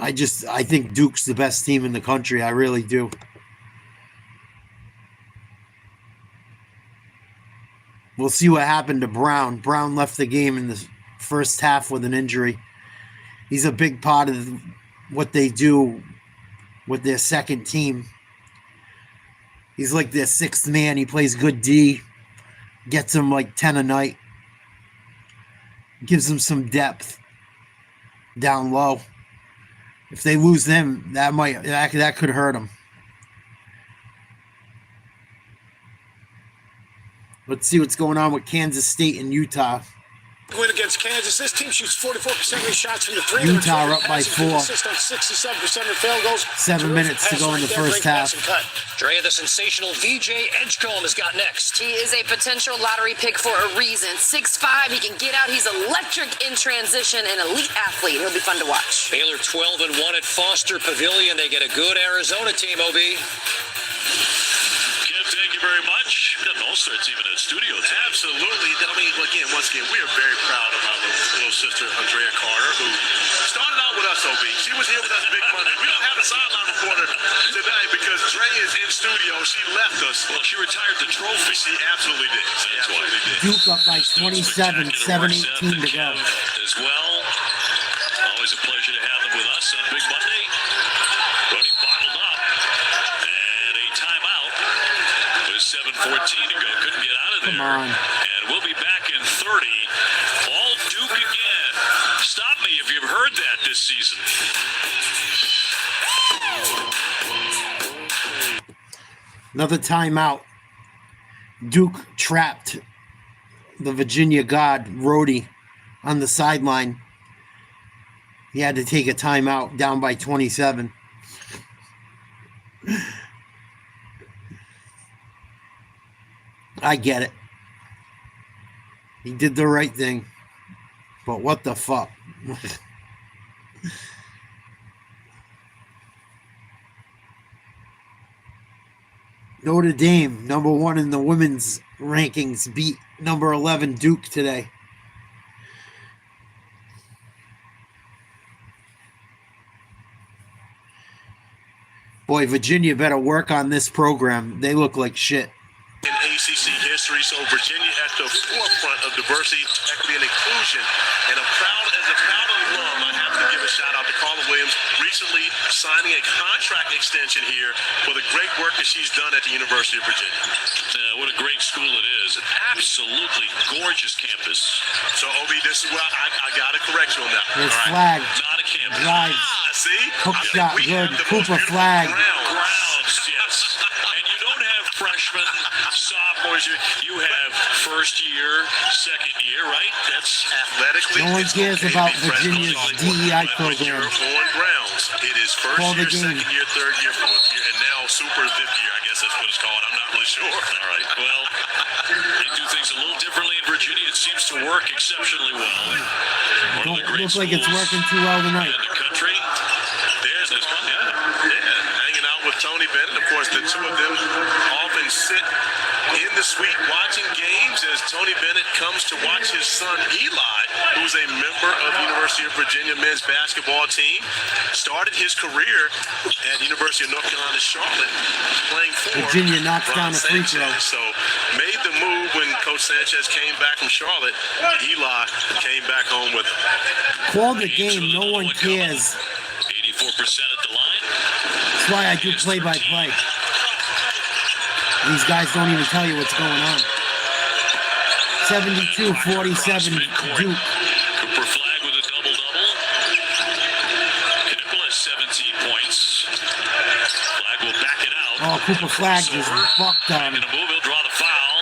I think Duke's the best team in the country. I really do. We'll see what happened to Brown. Brown left the game in the first half with an injury. He's a big part of what they do with their second team. He's like their sixth man. He plays good D. Gets them like 10 a night. Gives them some depth down low. If they lose them, that could hurt them. Let's see what's going on with Kansas State and Utah. Win against Kansas. This team shoots 44% of their shots from the three. Utah are up by 4. Assist on 67% of field goals. 7 minutes to go in the first half. Drea, the sensational VJ Edgecombe has got next. He is a potential lottery pick for a reason. 6'5", he can get out. He's electric in transition, an elite athlete. He'll be fun to watch. Baylor 12-1 at Foster Pavilion. They get a good Arizona team, OB. Thank you very much. Got an all-star team in the studio today. Absolutely. I mean, once again, we are very proud of our little sister, Andrea Carter, who started out with us, OB. She was here with us Big Monday. We don't have a sideline reporter today because Dre is in studio. She left us. Well, she retired the trophy. She absolutely did. She absolutely did. Duke up by 27, 7:18 to go. As well. Always a pleasure to have them with us on Big Monday. Brody bottled up. And a timeout. With 7:14 to go. Couldn't get out of there. Come on. And we'll be back in 30. All Duke again. Stop me if you've heard that this season. Another timeout. Duke trapped the Virginia guard, Rhodey, on the sideline. He had to take a timeout down by 27. I get it. He did the right thing. But what the fuck? Notre Dame, number 1 in the women's rankings, beat number 11 Duke today. Boy, Virginia better work on this program. They look like shit. In ACC history, so Virginia at the forefront of diversity, equity, and inclusion. And as a proud alum, I have to give a shout out to Carla Williams, recently signing a contract extension here for the great work that she's done at the University of Virginia. What a great school it is. An absolutely gorgeous campus. So, Obi, this is where I got to correct you on that. There's All flag. Not a campus. Drives. See? Hook I think shot, we good. have the most Cooper beautiful flag. Grounds, yes. And you don't have freshmen, sophomores. You have first year, second year, right? That's Athletically, No one it's cares okay to about be freshman Virginia's sophomore. DEI But when program. you're on grounds, it is first Call the year, game. second year, third year, fourth year, and now super fifth year. I guess that's what it's called. I'm not really sure. all right. Well, they do things a little differently in Virginia. It seems to work exceptionally well. One of Don't the great look like it's schools working too well tonight. in the country. There's this one, hanging out with Tony Bennett. Of course, the two of them often sit in the suite watching games as Tony Bennett comes to watch his son Eli, who's a member of the University of Virginia men's basketball team. Started his career at University of North Carolina, Charlotte, playing for Virginia knocks Ron down a free throw. Sanchez. So made the move when Coach Sanchez came back from Charlotte. Eli came back home with Call the game. No one cares. 84% at the line. That's why I do play-by-play. These guys don't even tell you what's going on. 72-47 Duke. Cooper Flag with a double-double. Knipple has 17 points. Flag will back it out. Oh, Cooper Flag just Crossover. fucked on him. Making a move, he'll draw the foul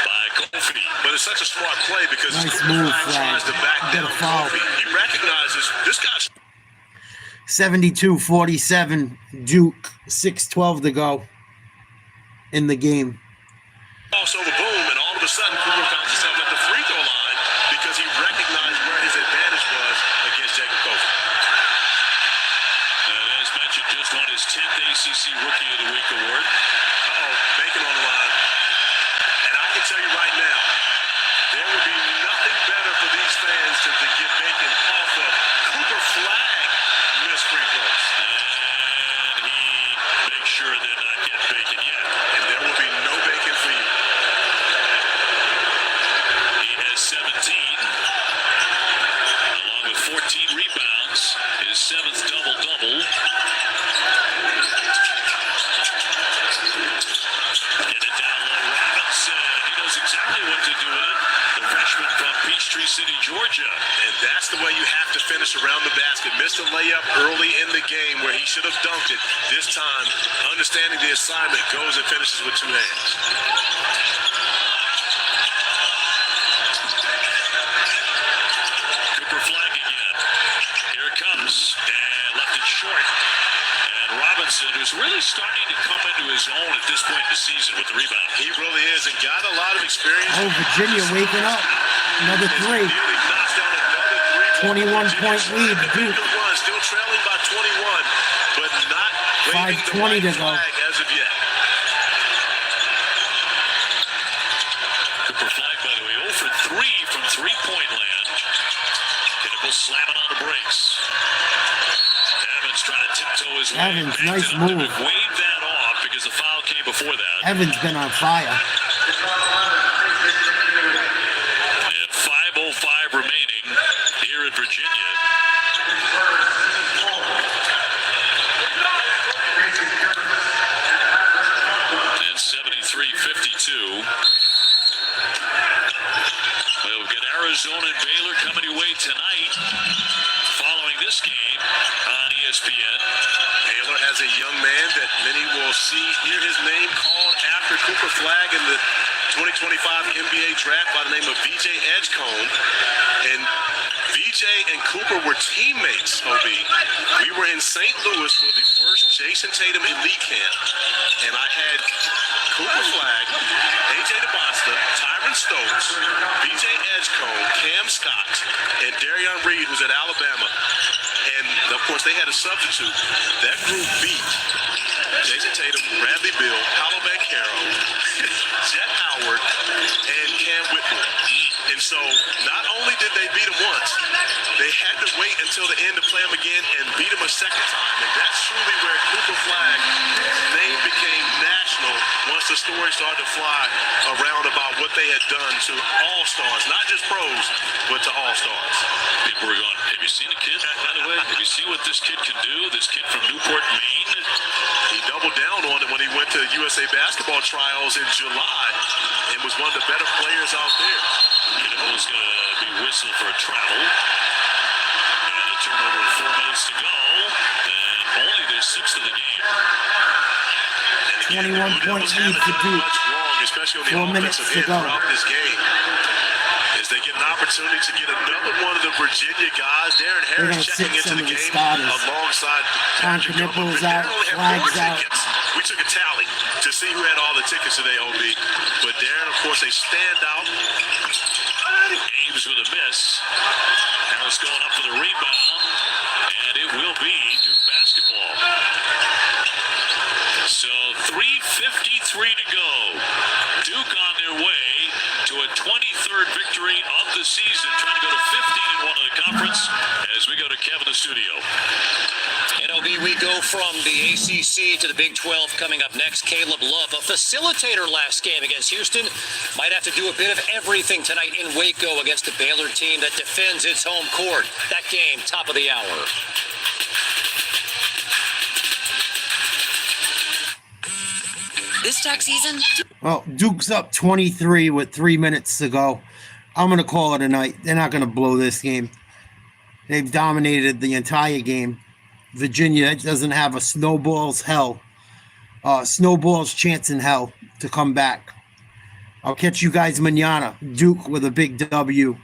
by Kofi. But it's such a smart play because Nice Cooper move, Flag tries to back Get a down foul. Kofi. He recognizes this guy's 72-47 Duke. 6:12 to go in the game. also the boom, and all of a sudden Cooper found himself at the free throw line because he recognized where his advantage was against Jacob Kofi. As mentioned, just won his 10th ACC Rookie of the Week award. Bacon on the line. And I can tell you right now, there would be nothing better for these fans than to get Bacon off of Cooper Flag missed free throws. And he makes sure they're not getting Bacon yet. And there will be no Bacon for you. He has 17, along with 14 rebounds, his 7th double-double. Get it down low, Robinson. He knows exactly what to do with it. The freshman from Peachtree City, Georgia. And that's the way you have to finish around the basket. Missed a layup early in the game where he should have dunked it. This time, understanding the assignment, goes and finishes with two hands. Cooper Flag again. Here it comes. And left it short. And Robinson, who's really starting to come into his own at this point in the season with the rebound. He really is, and got a lot of experience. Oh, Virginia waking up. Another three. Nearly knocks down another 21-point lead, Duke. Still trailing by 21, but not waving the 5:20 white to go. flag as of yet. Cooper Flag, by the way, 0 for 3 from three-point land. Knipple slamming on the brakes. Evans trying to tiptoe his way. Evans, back nice to the- move. Waved that off because the foul came before that. Evans been on fire. And 5:05 remaining here at Virginia. And 73-52. Well, we've got Arizona and Baylor coming your way tonight. Following this game on ESPN. Baylor has a young man that many will hear his name called after Cooper Flag in the 2025 NBA draft by the name of VJ Edgecombe. And VJ and Cooper were teammates, OB. We were in St. Louis for the first Jason Tatum elite camp. And I had Cooper Flag, AJ DeBosta, Tyron Stokes, VJ Edgecombe, Cam Scott, and Darion Reed, who's at Alabama. And the of course, they had a substitute. That group beat Jason Tatum, Bradley Beal, Paolo Banchero, Jet Howard, and Cam Whitmore. And so not only did they beat him once, they had to wait until the end to play him again and beat him a second time. And that's truly where Cooper Flagg's name became national once the story started to fly around about what they had done to all-stars, not just pros, but to all-stars. People were going, have you seen the kid, by the way? Have you seen what this kid can do? This kid from Newport, Maine? He doubled down on it when he went to USA basketball trials in July and was one of the better players out there. Kinnable's going to be whistled for a travel. And a turnover with 4 minutes to go. And only their sixth of the game. 21-point lead for Duke. Much wrong, especially on the 4 minutes offensive to end go. throughout this game. As they get an opportunity to get another one of the Virginia guys, Darren They're Harris gonna checking sit into some the of the game starters. alongside Tonka Patrick Gilbert. Nipples But out, Darren only had Flags 4 out. tickets. We took a tally to see who had all the tickets today, OB. But Darren, of course, a standout. Ames with a miss. Harris going up for the rebound. And it will be Duke basketball. So 3:53 to go. Duke on their way to a 23rd victory of the season, trying to go to 15-1 in the conference as we go to Kevin in the studio. NLB, we go from the ACC to the Big 12 coming up next. Caleb Love, a facilitator last game against Houston, might have to do a bit of everything tonight in Waco against the Baylor team that defends its home court. That game, top of the hour. This tax season, Well, Duke's up 23 with 3 minutes to go. I'm going to call it a night. They're not going to blow this game. They've dominated the entire game. Virginia doesn't have a snowball's chance in hell to come back. I'll catch you guys manana. Duke with a big W.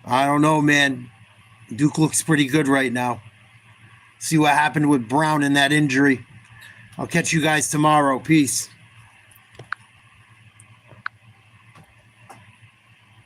I don't know, man. Duke looks pretty good right now. See what happened with Brown in that injury. I'll catch you guys tomorrow. Peace.